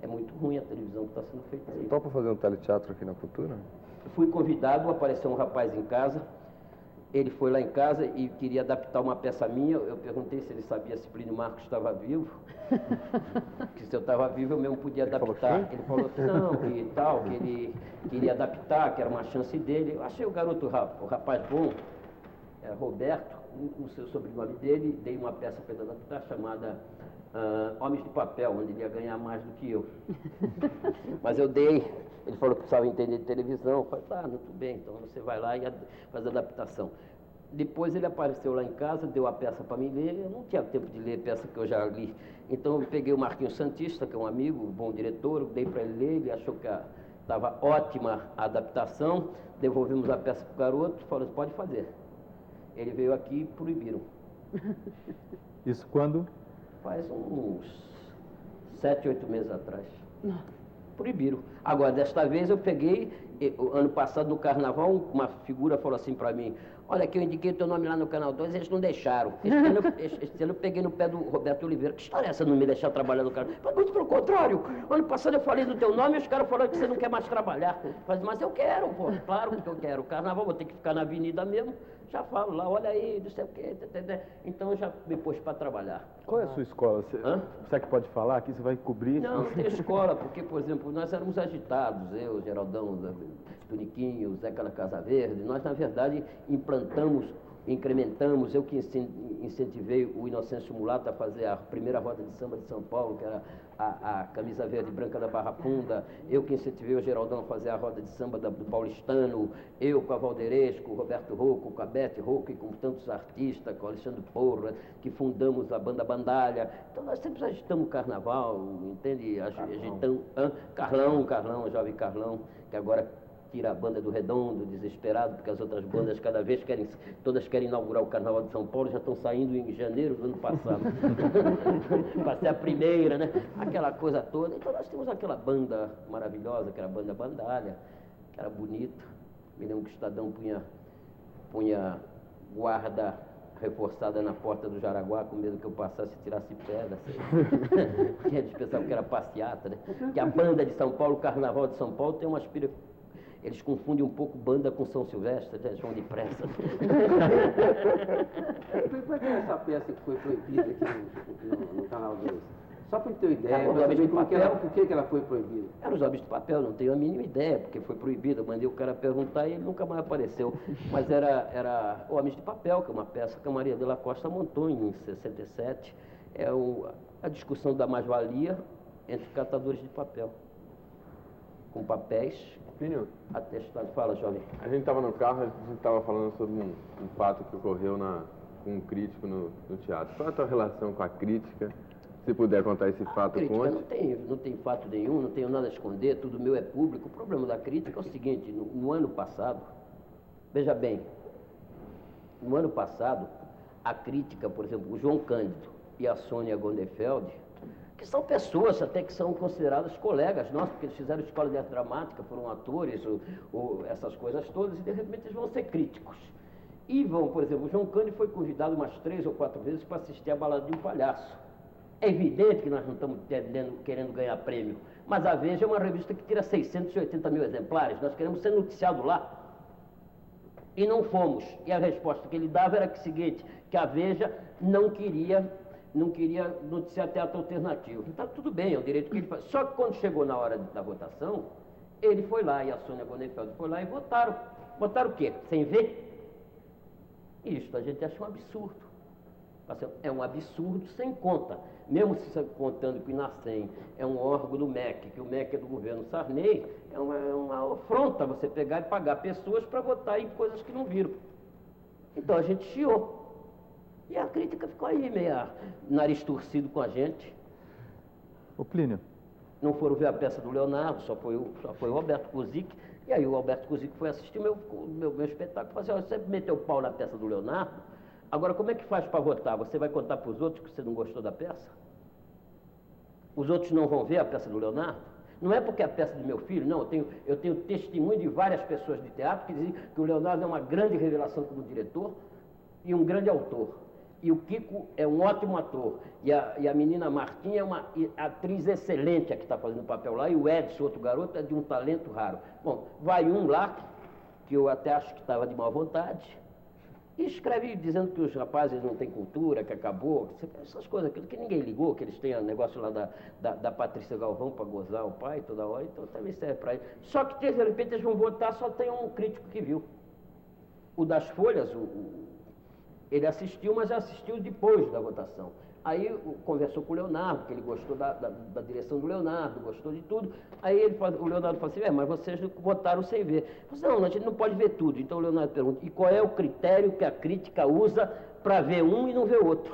É muito ruim a televisão que está sendo feita. Você topa fazer um teleteatro aqui na Cultura? Fui convidado, apareceu um rapaz em casa. Ele foi lá em casa e queria adaptar uma peça minha. Eu perguntei se ele sabia se Plínio Marcos estava vivo. Que se eu estava vivo, eu mesmo podia adaptar. Ele falou que não, que tal, que ele queria adaptar, que era uma chance dele. Eu achei o garoto, o rapaz bom, Roberto, o seu sobrenome dele, dei uma peça para ele adaptar chamada Homens de Papel, onde ele ia ganhar mais do que eu. Mas eu dei. Ele falou que precisava entender de televisão. Eu falei, tá, muito bem, então você vai lá e faz a adaptação. Depois ele apareceu lá em casa, deu a peça para mim ler. Eu não tinha tempo de ler a peça que eu já li. Então eu peguei o Marquinhos Santista, que é um amigo, um bom diretor, eu dei para ele ler, ele achou que estava ótima a adaptação. Devolvemos a peça para o garoto, falou, pode fazer. Ele veio aqui e proibiram. Isso quando? Faz uns 7, 8 meses atrás. Proibiram. Agora, desta vez eu peguei, ano passado no Carnaval, uma figura falou assim para mim, olha que eu indiquei teu nome lá no Canal 2, eles não deixaram. Este ano eu peguei no pé do Roberto Oliveira. Que história é essa, não me deixar trabalhar no Carnaval? Muito pelo contrário. Ano passado eu falei do teu nome e os caras falaram que você não quer mais trabalhar. Mas eu quero, pô, claro que eu quero. O Carnaval, vou ter que ficar na avenida mesmo. Já falo lá, olha aí, não sei o quê. Então eu já me pus para trabalhar. Qual é a sua escola? Você que pode falar aqui, você vai cobrir? Não, não tem escola, porque, por exemplo, nós éramos agitados, eu, Geraldão, Toniquinho, Zeca da Casa Verde. Nós, na verdade, incrementamos, eu que incentivei o Inocêncio Mulato a fazer a primeira roda de samba de São Paulo, que era a camisa verde e branca da Barra Funda, eu que incentivei o Geraldão a fazer a roda de samba do Paulistano, eu com a Valderez, com o Roberto Rocco, com a Bete Rocco e com tantos artistas, com o Alexandre Porra, que fundamos a banda Bandalha. Então nós sempre agitamos o carnaval, entende? Agitamos, Carlão, o jovem Carlão, que agora tira a banda do Redondo, desesperado, porque as outras bandas cada vez todas querem inaugurar o Carnaval de São Paulo, já estão saindo em janeiro do ano passado. Para ser a primeira, né? Aquela coisa toda. Então nós temos aquela banda maravilhosa, que era a banda Bandalha, que era bonita. Me lembro que o Estadão punha guarda reforçada na porta do Jaraguá, com medo que eu passasse e tirasse pedra. Porque eles pensavam que era passeata, né? Que a banda de São Paulo, o Carnaval de São Paulo, tem uma Eles confundem um pouco banda com São Silvestre, né? João de Pressa. Como é que é essa peça que foi proibida aqui no Canal 2? Só para ter uma ideia, Era os Homens de Papel. por que ela foi proibida? Era os Homens de Papel, não tenho a mínima ideia, porque foi proibido. Eu mandei o cara perguntar e ele nunca mais apareceu. Mas era Homens de Papel, que é uma peça que a Maria de la Costa montou em 67. É a discussão da mais-valia entre catadores de papel. Com papéis Plínio, atestados. Fala, jovem. a gente estava no carro, a gente estava falando sobre um fato que ocorreu com um crítico no teatro. Qual é a tua relação com a crítica? Se puder contar esse fato, Crítica conte. não tem fato nenhum, não tenho nada a esconder, tudo meu é público. O problema da crítica é o seguinte, no ano passado, veja bem, no ano passado, a crítica, por exemplo, o João Cândido e a Sônia Gondefeld, que são pessoas até que são consideradas colegas nossos, porque eles fizeram escola de arte dramática, foram atores, essas coisas todas, e de repente eles vão ser críticos. E vão, por exemplo, o João Cândido foi convidado umas 3 ou 4 vezes para assistir a Balada de um Palhaço. É evidente que nós não estamos querendo ganhar prêmio, mas a Veja é uma revista que tira 680 mil exemplares, nós queremos ser noticiados lá. E não fomos. E a resposta que ele dava era que seguinte, que a Veja não queria noticiar teatro alternativo. Então, tudo bem, é o direito que ele faz. Só que quando chegou na hora da votação, ele foi lá, e a Sônia Gondefeld foi lá e votaram. Votaram o quê? Sem ver? Isso a gente acha um absurdo. É um absurdo sem conta. Mesmo se contando que o INASSEM é um órgão do MEC, que o MEC é do governo Sarney, é uma afronta você pegar e pagar pessoas para votar em coisas que não viram. Então a gente chiou. E a crítica ficou aí meio nariz torcido com a gente. Ô Plínio. Não foram ver a peça do Leonardo, só foi o Alberto Kuzik. E aí o Alberto Kuzik foi assistir o meu espetáculo e falou assim, olha, você meteu o pau na peça do Leonardo, agora como é que faz para votar? Você vai contar para os outros que você não gostou da peça? Os outros não vão ver a peça do Leonardo? Não é porque é a peça do meu filho, não. Eu tenho testemunho de várias pessoas de teatro que dizem que o Leonardo é uma grande revelação como diretor e um grande autor. E o Kiko é um ótimo ator. E a menina Martinha é uma atriz excelente, a que está fazendo o papel lá. E o Edson, outro garoto, é de um talento raro. Bom, vai um lá, que eu até acho que estava de má vontade, e escreve dizendo que os rapazes não têm cultura, que acabou, essas coisas, aquilo que ninguém ligou, que eles têm o negócio lá da Patrícia Galvão para gozar o pai toda hora, então também serve para ele. Só que, de repente, eles vão votar, só tem um crítico que viu. O das Folhas, ele assistiu, mas assistiu depois da votação. Aí conversou com o Leonardo, que ele gostou da direção do Leonardo, gostou de tudo. Aí o Leonardo falou assim, mas vocês votaram sem ver. Eu falei, não, a gente não pode ver tudo. Então o Leonardo pergunta, e qual é o critério que a crítica usa para ver um e não ver o outro?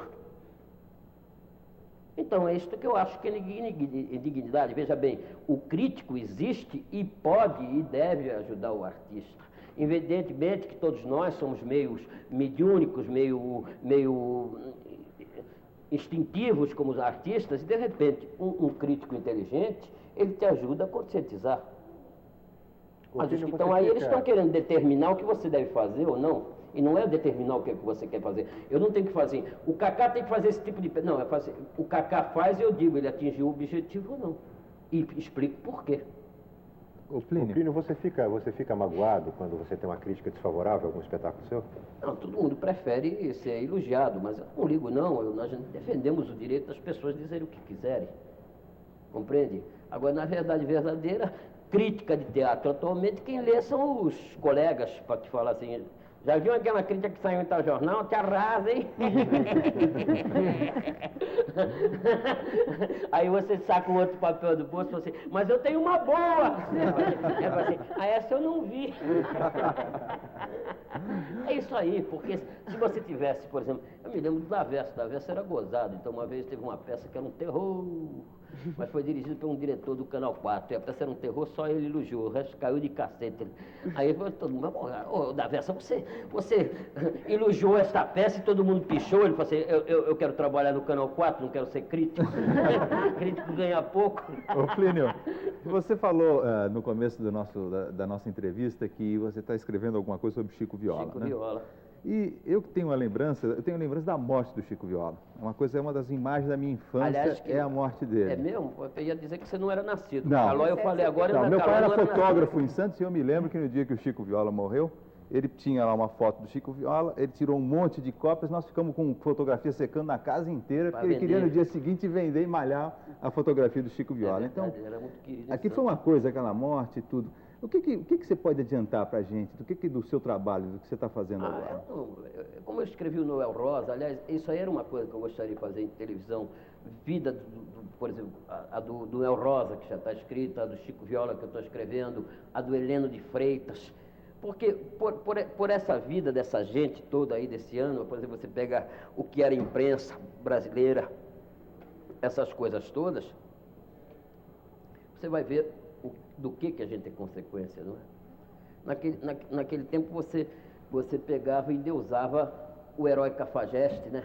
Então é isso que eu acho que é indignidade. Veja bem, o crítico existe e pode e deve ajudar o artista. Evidentemente que todos nós somos meio mediúnicos, meio instintivos como os artistas, e de repente um crítico inteligente, ele te ajuda a conscientizar. Mas os que estão aí, eles estão querendo determinar o que você deve fazer ou não, e não é determinar o que você quer fazer. Eu não tenho que fazer, o Kaká tem que fazer esse tipo de... Não, é fazer, o Kaká faz e eu digo, ele atingiu o objetivo ou não, e explico por quê. Ô Plínio, você fica magoado quando você tem uma crítica desfavorável a algum espetáculo seu? Não, todo mundo prefere ser elogiado, mas eu não ligo não, nós defendemos o direito das pessoas dizerem o que quiserem, compreende? Agora, na verdade verdadeira, crítica de teatro atualmente, quem lê são os colegas, para te falar assim, já viu aquela crítica que saiu em tal jornal? Te arrasa, hein? Aí você saca um outro papel do bolso e fala assim, mas eu tenho uma boa! Assim, essa eu não vi. É isso aí, porque se você tivesse, por exemplo, eu me lembro da Verso era gozado, então uma vez teve uma peça que era um terror, mas foi dirigido por um diretor do Canal 4, e a peça era um terror, só ele elogiou, o resto caiu de cacete. Aí todo mundo, da Versa, você elogiou esta peça e todo mundo pichou, ele falou assim, eu quero trabalhar no Canal 4, não quero ser crítico, crítico ganha pouco. Ô Plínio, você falou no começo da nossa entrevista que você está escrevendo alguma coisa sobre Chico Viola, Chico né? Viola. E eu que tenho uma lembrança, eu tenho lembrança da morte do Chico Viola. É uma das imagens da minha infância, Aliás, é a morte dele. É mesmo? Eu ia dizer que você não era nascido. Não. Calói eu falei agora, Não, meu pai era nascido. fotógrafo em Santos e eu me lembro que no dia que o Chico Viola morreu, ele tinha lá uma foto do Chico Viola, ele tirou um monte de cópias, nós ficamos com fotografia secando na casa inteira, porque ele queria no dia seguinte vender e malhar a fotografia do Chico Viola. Verdade, ele era muito querido. Aqui foi uma coisa, aquela morte e tudo. O que você pode adiantar para a gente do seu trabalho, do que você está fazendo agora? Como eu escrevi o Noel Rosa, aliás, isso aí era uma coisa que eu gostaria de fazer em televisão, vida, por exemplo, a do Noel Rosa, que já está escrita, a do Chico Viola, que eu estou escrevendo, a do Heleno de Freitas. Porque por essa vida dessa gente toda aí desse ano, por exemplo, você pega o que era imprensa brasileira, essas coisas todas, você vai ver do que a gente é consequência, não é? Naquele tempo você pegava e endeusava o herói Cafajeste, né?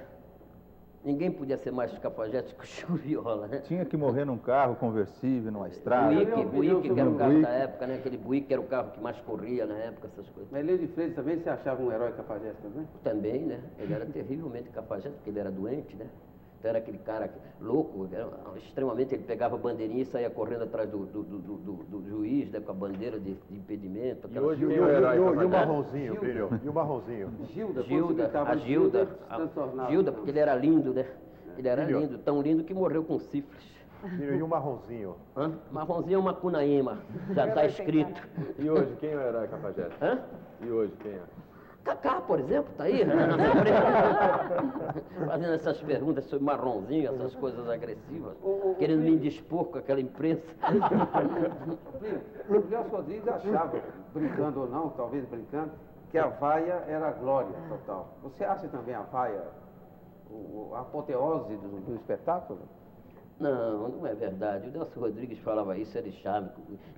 Ninguém podia ser mais cafajeste que o Chico Viola, né? Tinha que morrer num carro conversível, numa estrada. Buíque, que era o carro da época, né? Aquele Buíque era o carro que mais corria na época, essas coisas. Mas Heleno de Freitas também, você achava um herói cafajeste também? Também, né? Ele era terrivelmente cafajeste, porque ele era doente, né? Então era aquele cara louco, extremamente, ele pegava a bandeirinha e saía correndo atrás do juiz, né, com a bandeira de impedimento. E o marronzinho, Plínio? E o marronzinho? Gilda, porque ele era lindo, né? Ele era lindo, tão lindo que morreu com sífilis. E o marronzinho? Marronzinho é uma cunaíma, já está escrito. E hoje, quem é o herói Cafajeste? E hoje, quem é? Cacá, por exemplo, está aí, na minha frente, fazendo essas perguntas sobre marronzinho, essas coisas agressivas, querendo me indispor com aquela imprensa. O Nelson Rodrigues achava, brincando ou não, talvez brincando, que a vaia era a glória total. Você acha também a vaia a apoteose do espetáculo? Não, não é verdade. O Nelson Rodrigues falava isso, era de charme.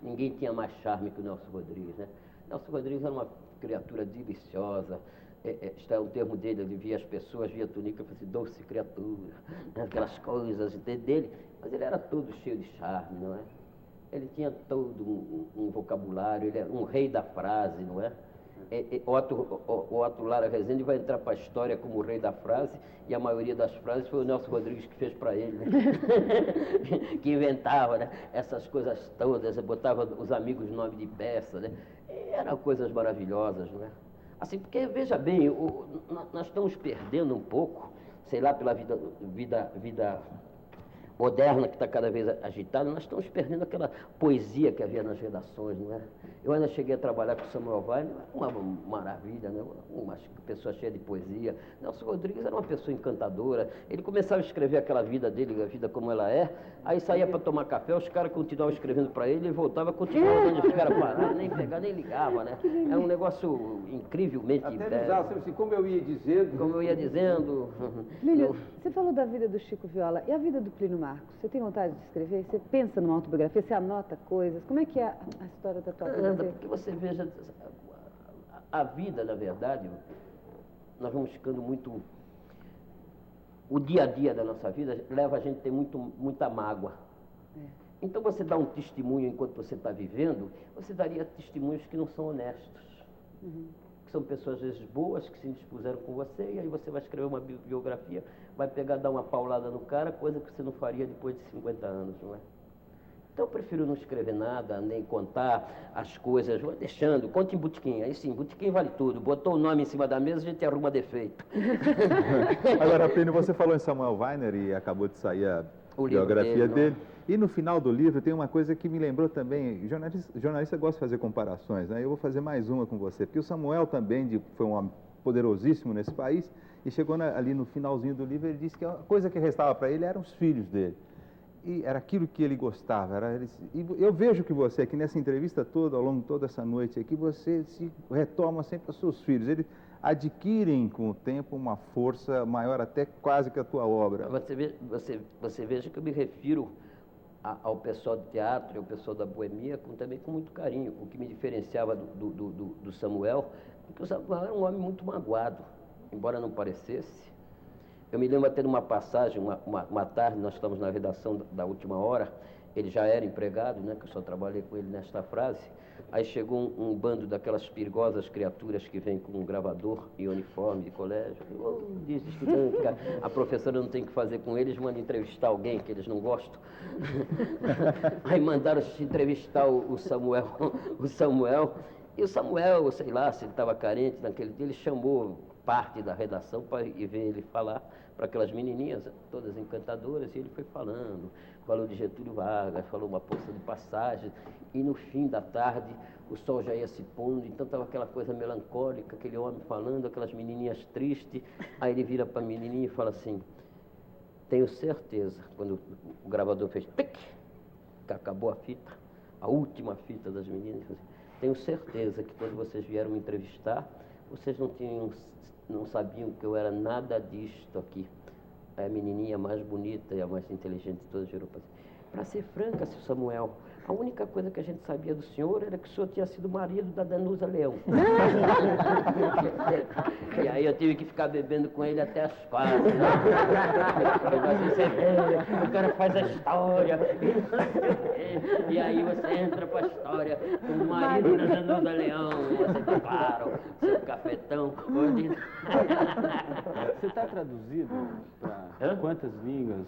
Ninguém tinha mais charme que o Nelson Rodrigues, né? Nelson Rodrigues era uma criatura deliciosa. Está é um termo dele, ele via as pessoas, via a túnica e falava assim, doce criatura, aquelas coisas dele. Mas ele era todo cheio de charme, não é? Ele tinha todo um vocabulário, ele era um rei da frase, não é? Otto Lara Rezende vai entrar para a história como o rei da frase, e a maioria das frases foi o Nelson Rodrigues que fez para ele, né? Que inventava, né? Essas coisas todas, botava os amigos no nome de peça, né? E eram coisas maravilhosas, não é? Assim, porque, veja bem, nós estamos perdendo um pouco, sei lá, pela vida moderna que está cada vez agitada, nós estamos perdendo aquela poesia que havia nas redações, não é? Eu ainda cheguei a trabalhar com o Samuel Weiner, uma maravilha, né? Uma pessoa cheia de poesia. Nelson Rodrigues era uma pessoa encantadora. Ele começava a escrever aquela vida dele, a vida como ela é, aí saía para tomar café, os caras continuavam escrevendo para ele, ele voltava, continuava dando os caras parados, nem pegava, nem ligava, né? Era um negócio incrivelmente... Até bizarro, assim, como eu ia dizendo... Plínio, você falou da vida do Chico Viola, e a vida do Plínio Marcos? Você tem vontade de escrever? Você pensa numa autobiografia? Você anota coisas? Como é que é a história da tua vida? Porque você veja, a vida, na verdade, nós vamos ficando muito... O dia a dia da nossa vida leva a gente a ter muita mágoa. Então você dá um testemunho enquanto você está vivendo, você daria testemunhos que não são honestos. Que são pessoas, às vezes, boas, que se dispuseram com você, e aí você vai escrever uma biografia, vai pegar, dar uma paulada no cara, coisa que você não faria depois de 50 anos, não é? Então eu prefiro não escrever nada, nem contar as coisas, vou deixando, conta em botequim, aí sim, botequim vale tudo, botou o nome em cima da mesa, a gente arruma defeito. Agora, Plínio, você falou em Samuel Weiner e acabou de sair a biografia dele. E no final do livro tem uma coisa que me lembrou também, jornalista gosta de fazer comparações, né? Eu vou fazer mais uma com você, porque o Samuel também foi um homem poderosíssimo nesse país, e chegou ali no finalzinho do livro, ele disse que a coisa que restava para ele eram os filhos dele. E era aquilo que ele gostava. E eu vejo que você, aqui nessa entrevista toda, ao longo de toda essa noite aqui, você se retoma sempre aos seus filhos. Eles adquirem com o tempo uma força maior até quase que a tua obra. Você veja que eu me refiro ao pessoal do teatro e ao pessoal da boemia também com muito carinho. O que me diferenciava do Samuel é que o Samuel era um homem muito magoado, embora não parecesse. Eu me lembro até de uma passagem, uma tarde, nós estávamos na redação da Última Hora, ele já era empregado, né, que eu só trabalhei com ele nesta frase. Aí chegou um bando daquelas perigosas criaturas que vêm com um gravador e uniforme de colégio. Diz estudante, a professora não tem o que fazer com eles, manda entrevistar alguém que eles não gostam. Aí mandaram entrevistar o Samuel. E o Samuel, sei lá, se ele estava carente naquele dia, ele chamou parte da redação para ir ver ele falar para aquelas menininhas, todas encantadoras, e ele foi falou de Getúlio Vargas, falou uma porção de passagens, e no fim da tarde o sol já ia se pondo, então estava aquela coisa melancólica, aquele homem falando, aquelas menininhas tristes, aí ele vira para a menininha e fala assim, tenho certeza, quando o gravador fez tic, que acabou a fita, a última fita das meninas, tenho certeza que quando vocês vieram me entrevistar, vocês não sabiam que eu era nada disto aqui. A menininha mais bonita e a mais inteligente de todas as Europas. Para ser franca, seu Samuel, a única coisa que a gente sabia do senhor era que o senhor tinha sido marido da Danusa Leão. E aí eu tive que ficar bebendo com ele até as 4. O cara faz a história. E aí você entra para a história com o marido da Danusa Leão. Você tá claro, seu cafetão. Você está traduzido para quantas línguas?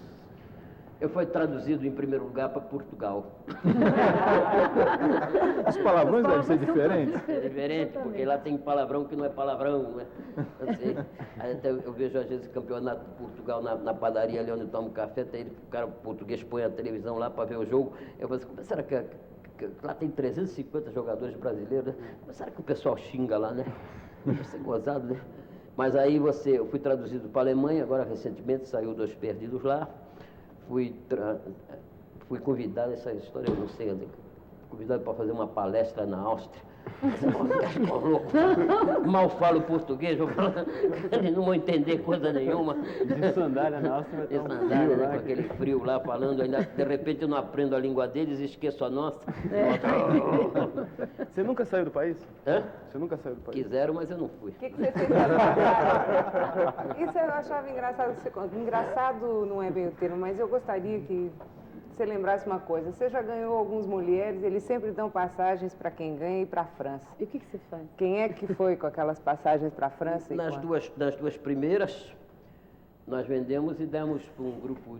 Eu fui traduzido, em primeiro lugar, para Portugal. Os palavrões devem ser diferentes? É diferente, porque lá tem palavrão que não é palavrão, né? Aí até eu vejo, às vezes, o campeonato de Portugal na padaria ali onde eu tomo café, até o cara português põe a televisão lá para ver o jogo. Eu falo assim, será que lá tem 350 jogadores brasileiros, né? Mas será que o pessoal xinga lá, né? Deve ser gozado, né? Mas aí eu fui traduzido para a Alemanha, agora recentemente saiu Dois Perdidos lá. Fui convidado, essa história eu não sei, convidado para fazer uma palestra na Áustria. Mal falo português, eles não vão entender coisa nenhuma. De sandália na Áustria, de sandália, né, com aquele frio lá falando, ainda de repente eu não aprendo a língua deles e esqueço a nossa. Você nunca saiu do país? Hã? Você nunca saiu do país? Quiseram, mas eu não fui. O que você fez na passagem? Isso eu achava engraçado que você conta. Engraçado não é bem o termo, mas eu gostaria que você lembrasse uma coisa. Você já ganhou algumas mulheres, eles sempre dão passagens para quem ganha e para a França. E o que você faz? Quem é que foi com aquelas passagens para a França? Nas duas primeiras, nós vendemos e demos para um grupo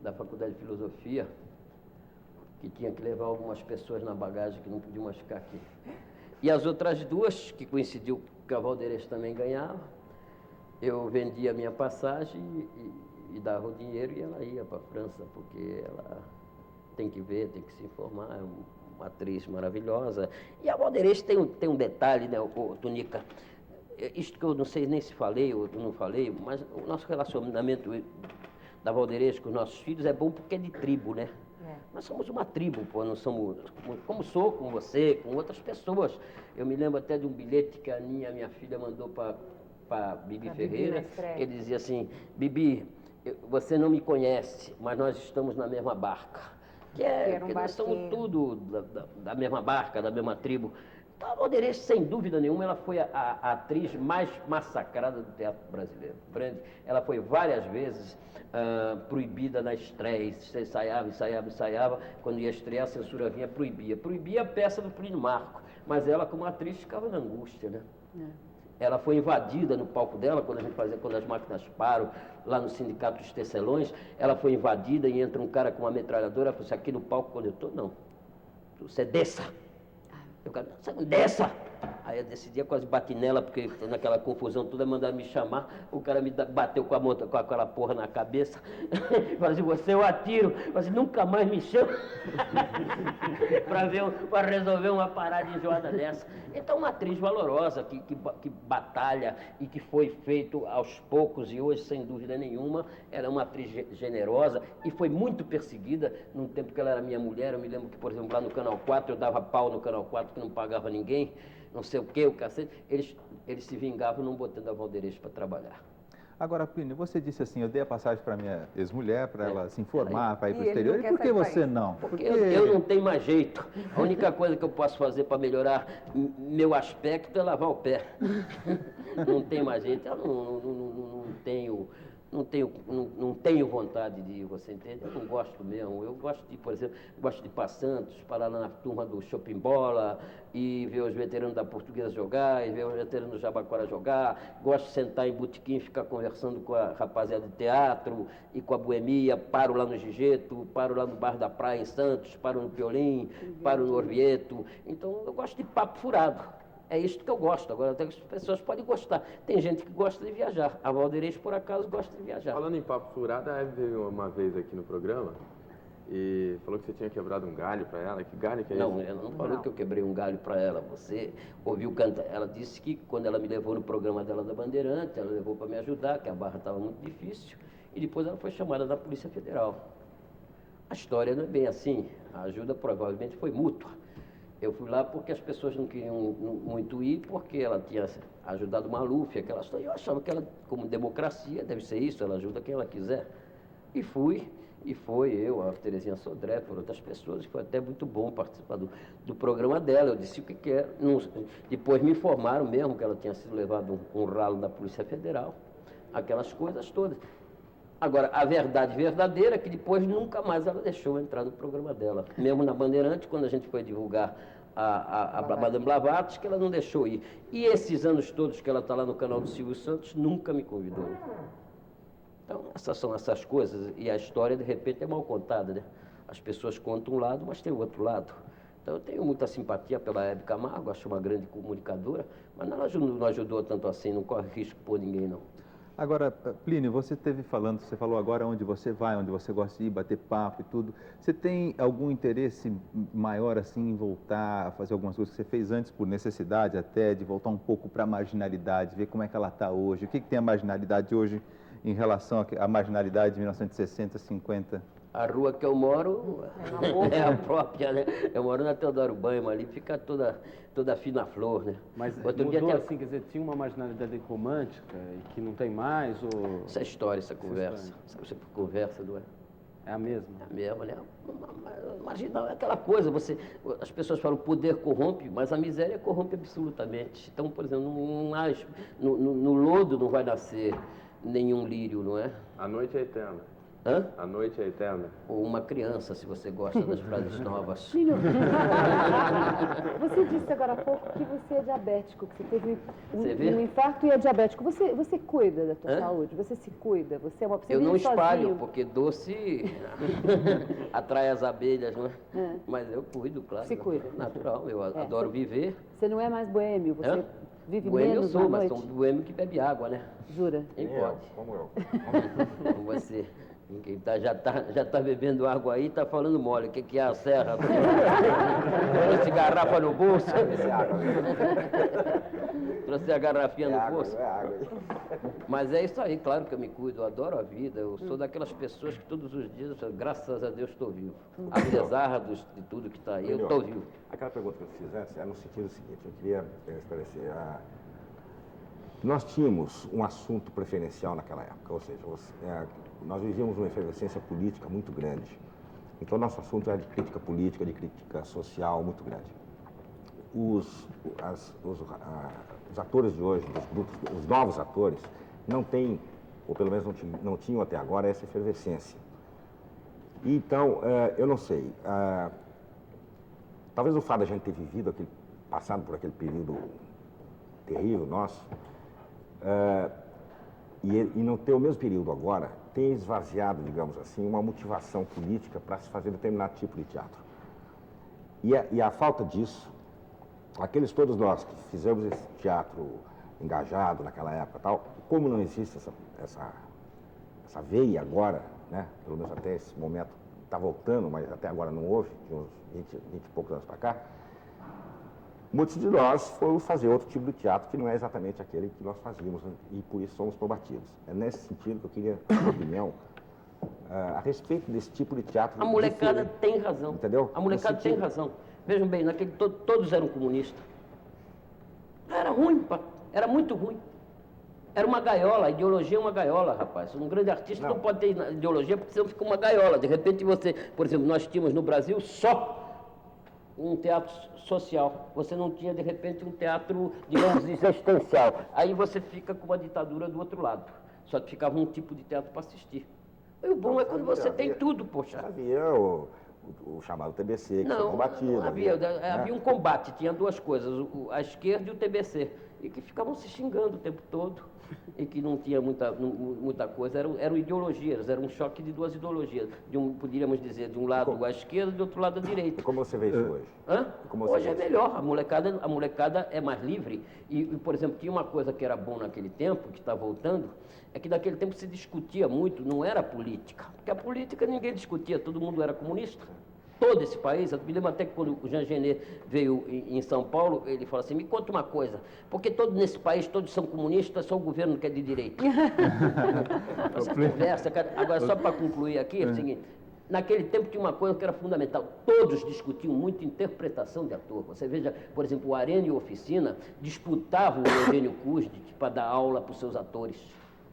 da Faculdade de Filosofia, que tinha que levar algumas pessoas na bagagem que não podiam mais ficar aqui. E as outras duas, que coincidiu que a Valderez também ganhava, eu vendia a minha passagem e dava o dinheiro e ela ia para a França, porque ela tem que ver, tem que se informar, é uma atriz maravilhosa. E a Valderez tem um detalhe, né, Tunica, isto que eu não sei nem se falei ou não falei, mas o nosso relacionamento da Valderez com os nossos filhos é bom porque é de tribo, né? Nós somos uma tribo, pô, não somos, como sou com você, com outras pessoas. Eu me lembro até de um bilhete que a minha filha mandou para Bibi Ferreira. Ele dizia assim, Bibi, você não me conhece, mas nós estamos na mesma barca. Porque nós somos tudo da mesma barca, da mesma tribo. Então, a Valderez, sem dúvida nenhuma, ela foi a atriz mais massacrada do teatro brasileiro. Ela foi várias vezes proibida na estreia. Você ensaiava. Quando ia estrear, a censura vinha, proibia. Proibia a peça do Plínio Marco, mas ela, como atriz, ficava na angústia, né? Ela foi invadida no palco dela, quando as máquinas param, lá no Sindicato dos Tecelões, ela foi invadida e entra um cara com uma metralhadora, ela falou assim, aqui no palco, quando eu estou, não. Você desça. Eu quero, você não desça. Aí eu decidi, quase bati nela, porque naquela confusão toda, mandaram me chamar, o cara me bateu com aquela porra na cabeça, falou assim, você eu atiro, mas nunca mais me chama para resolver uma parada enjoada dessa. Então, uma atriz valorosa, que batalha e que foi feito aos poucos, e hoje, sem dúvida nenhuma, ela é uma atriz generosa e foi muito perseguida num tempo que ela era minha mulher. Eu me lembro que, por exemplo, lá no Canal 4, eu dava pau no Canal 4 que não pagava ninguém, não sei o que, o cacete, eles se vingavam não botando a Valderez para trabalhar. Agora, Plínio, você disse assim, eu dei a passagem para minha ex-mulher, para ela se informar, para ir para o exterior, e por que você não? Porque eu não tenho mais jeito. A única coisa que eu posso fazer para melhorar meu aspecto é lavar o pé. Não tem mais jeito, eu não tenho não tenho vontade de ir, você entende? Eu não gosto mesmo. Eu gosto de, por exemplo, gosto de ir para Santos, parar lá na turma do Shopping Bola, e ver os veteranos da Portuguesa jogar, e ver os veteranos do Jabaquara jogar. Gosto de sentar em botequim e ficar conversando com a rapaziada de teatro e com a boemia. Paro lá no Gigeto, paro lá no Bar da Praia em Santos, paro no Piolim, paro no Orvieto. Então, eu gosto de papo furado. É isso que eu gosto. Agora, até que as pessoas podem gostar. Tem gente que gosta de viajar. A Valderez, por acaso, gosta de viajar. Falando em papo furado, a Hebe veio uma vez aqui no programa e falou que você tinha quebrado um galho para ela. Que galho que é Não, esse? ela não falou que eu quebrei um galho para ela. Você ouviu cantar. Ela disse que quando ela me levou no programa dela da Bandeirante, ela levou para me ajudar, que a barra estava muito difícil. E depois ela foi chamada da Polícia Federal. A história não é bem assim. A ajuda provavelmente foi mútua. Eu fui lá porque as pessoas não queriam muito ir, porque ela tinha ajudado o Maluf, aquela história. Eu achava que ela, como democracia, deve ser isso, ela ajuda quem ela quiser. E fui, e foi eu, a Terezinha Sodré, por outras pessoas, e foi até muito bom participar do programa dela. Eu disse o que era. Depois me informaram mesmo que ela tinha sido levada um ralo da Polícia Federal, aquelas coisas todas. Agora, a verdade verdadeira é que depois nunca mais ela deixou entrar no programa dela. Mesmo na Bandeirante, quando a gente foi divulgar a Madame Blavatsky, que ela não deixou ir. E esses anos todos que ela está lá no canal do Silvio Santos, nunca me convidou. Então, essas são essas coisas. E a história, de repente, é mal contada, né? As pessoas contam um lado, mas tem o outro lado. Então, eu tenho muita simpatia pela Hebe Camargo, acho uma grande comunicadora, mas ela não ajudou tanto assim, não corre risco por ninguém, não. Agora, Plínio, você falou agora onde você vai, onde você gosta de ir, bater papo e tudo. Você tem algum interesse maior, assim, em voltar a fazer algumas coisas que você fez antes, por necessidade até, de voltar um pouco para a marginalidade, ver como é que ela está hoje? O que tem a marginalidade hoje em relação à marginalidade de 1960, 50? A rua que eu moro é a própria, né? Eu moro na Teodoro Banhama, ali fica toda fina flor, né? Mas outro mudou dia assim, quer dizer, tinha uma marginalidade romântica e que não tem mais, ou... Essa história, essa conversa. Essa conversa, não é? É a mesma? É a mesma, né? Marginal é aquela coisa, as pessoas falam poder corrompe, mas a miséria corrompe absolutamente. Então, por exemplo, no lodo não vai nascer nenhum lírio, não é? A noite é eterna. Hã? A noite é eterna. Ou uma criança, se você gosta das frases novas. Plínio, você disse agora há pouco que você é diabético, que você teve um infarto e é diabético. Você cuida da sua saúde? Você se cuida? Você é uma pessoa. Eu não espalho, sozinho? porque doce atrai as abelhas, não é? Mas eu cuido, claro. Se cuida. Natural, eu adoro viver. Você não é mais boêmio, você vive boêmio menos eu sou, na mas noite? sou um boêmio que bebe água, né? Jura? Quem pode? Como eu. Com você. Quem já tá bebendo água aí, tá falando mole. O que é a serra? Trouxe garrafa no bolso. Trouxe a garrafinha no bolso. É água. Mas é isso aí, claro que eu me cuido, eu adoro a vida. Eu sou daquelas pessoas que todos os dias, graças a Deus, estou vivo. Apesar de tudo que está aí, eu estou vivo. Aquela pergunta que eu fiz antes é no sentido seguinte, eu queria esclarecer. Nós tínhamos um assunto preferencial naquela época, ou seja, nós vivíamos uma efervescência política muito grande. Então, nosso assunto era de crítica política, de crítica social muito grande. Os atores de hoje, dos grupos, os novos atores, não têm, ou pelo menos não tinham até agora, essa efervescência. Então, eu não sei, talvez o fato de a gente ter vivido passado por aquele período terrível nosso, e não ter o mesmo período agora, tem esvaziado, digamos assim, uma motivação política para se fazer determinado tipo de teatro. E a falta disso, aqueles todos nós que fizemos esse teatro engajado naquela época e tal, como não existe essa veia agora, né, pelo menos até esse momento está voltando, mas até agora não houve, de uns 20 e poucos anos para cá, muitos de nós foram fazer outro tipo de teatro que não é exatamente aquele que nós fazíamos, né? E por isso somos combatidos. É nesse sentido que eu queria a sua opinião a respeito desse tipo de teatro. A molecada tem razão. Entendeu? A molecada tem razão. Vejam bem, todos eram comunistas. Era ruim, era muito ruim. Era uma gaiola, a ideologia é uma gaiola, rapaz. Um grande artista não pode ter ideologia porque senão fica uma gaiola. De repente você, por exemplo, nós tínhamos no Brasil só um teatro social. Você não tinha, de repente, um teatro, digamos, existencial. Aí você fica com uma ditadura do outro lado. Só que ficava um tipo de teatro para assistir. E o bom é quando você tem tudo, poxa. Havia o chamado TBC, que foi combatido. Não havia um combate, tinha duas coisas, a esquerda e o TBC, e que ficavam se xingando o tempo todo, e que não tinha muita coisa, eram ideologias, era um choque de duas ideologias, poderíamos dizer, de um lado a esquerda e do outro lado a direita. E como você vê isso hoje? Hoje é melhor, a molecada é mais livre, e, por exemplo, tinha uma coisa que era bom naquele tempo, que está voltando, é que naquele tempo se discutia muito, não era política, porque a política ninguém discutia, todo mundo era comunista. Todo esse país, eu me lembro até que quando o Jean Genet veio em São Paulo, ele falou assim, me conta uma coisa, porque nesse país todos são comunistas, só o governo que é de direita. Essa conversa, agora só para concluir aqui, é o seguinte, naquele tempo tinha uma coisa que era fundamental, todos discutiam muito interpretação de ator. Você veja, por exemplo, o Arena e a Oficina disputavam o Eugênio Cusde para dar aula para os seus atores.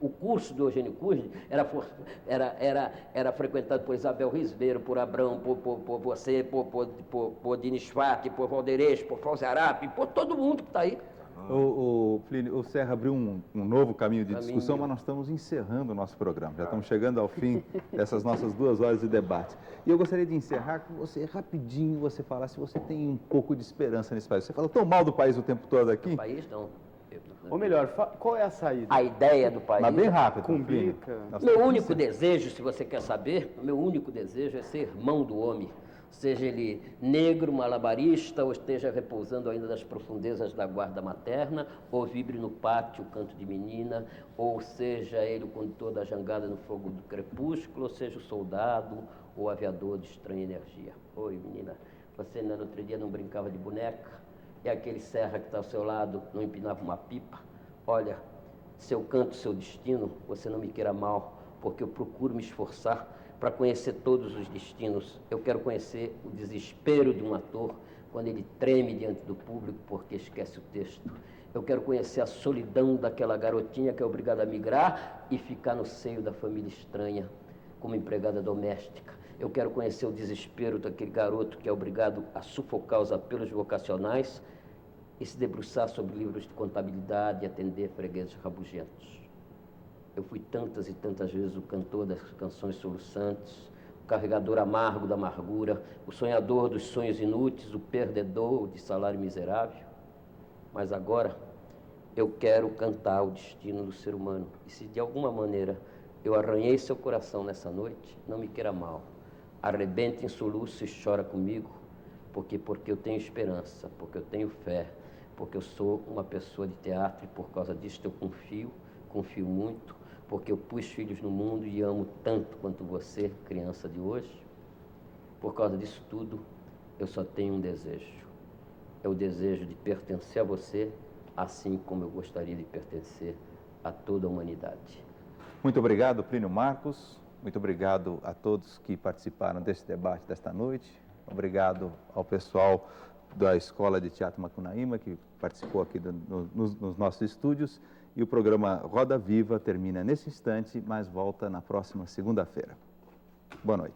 O curso do Eugênio Cusde era frequentado por Isabel Risbeiro, por Abrão, por você, por Dini Schwartz, por Valderez, por Falzarap, por todo mundo que está aí. Plínio, o Serra abriu um novo caminho de discussão, mas nós estamos encerrando o nosso programa. Já estamos chegando ao fim dessas nossas 2 horas de debate. E eu gostaria de encerrar com você, rapidinho, você falar se você tem um pouco de esperança nesse país. Você fala tão mal do país o tempo todo aqui? O país não. Ou melhor, qual é a saída? A ideia do país... Mas bem rápido. Complica. Meu único desejo, se você quer saber, meu único desejo é ser irmão do homem. Seja ele negro, malabarista, ou esteja repousando ainda nas profundezas da guarda materna, ou vibre no pátio, canto de menina, ou seja ele o condutor da jangada no fogo do crepúsculo, ou seja o soldado ou o aviador de estranha energia. Oi, menina, você no outro dia não brincava de boneca? E aquele Serra que está ao seu lado não empinava uma pipa? Olha, se eu canto seu destino, você não me queira mal, porque eu procuro me esforçar para conhecer todos os destinos. Eu quero conhecer o desespero de um ator quando ele treme diante do público porque esquece o texto. Eu quero conhecer a solidão daquela garotinha que é obrigada a migrar e ficar no seio da família estranha como empregada doméstica. Eu quero conhecer o desespero daquele garoto que é obrigado a sufocar os apelos vocacionais e se debruçar sobre livros de contabilidade e atender fregueses rabugentos. Eu fui tantas e tantas vezes o cantor das canções soluçantes, o carregador amargo da amargura, o sonhador dos sonhos inúteis, o perdedor de salário miserável. Mas agora eu quero cantar o destino do ser humano. E se de alguma maneira eu arranhei seu coração nessa noite, não me queira mal. Arrebenta em soluço e chora comigo, porque eu tenho esperança, porque eu tenho fé, porque eu sou uma pessoa de teatro e por causa disso eu confio muito, porque eu pus filhos no mundo e amo tanto quanto você, criança de hoje. Por causa disso tudo, eu só tenho um desejo. É o desejo de pertencer a você, assim como eu gostaria de pertencer a toda a humanidade. Muito obrigado, Plínio Marcos. Muito obrigado a todos que participaram desse debate desta noite. Obrigado ao pessoal da Escola de Teatro Macunaíma, que participou aqui nos nossos estúdios. E o programa Roda Viva termina nesse instante, mas volta na próxima segunda-feira. Boa noite.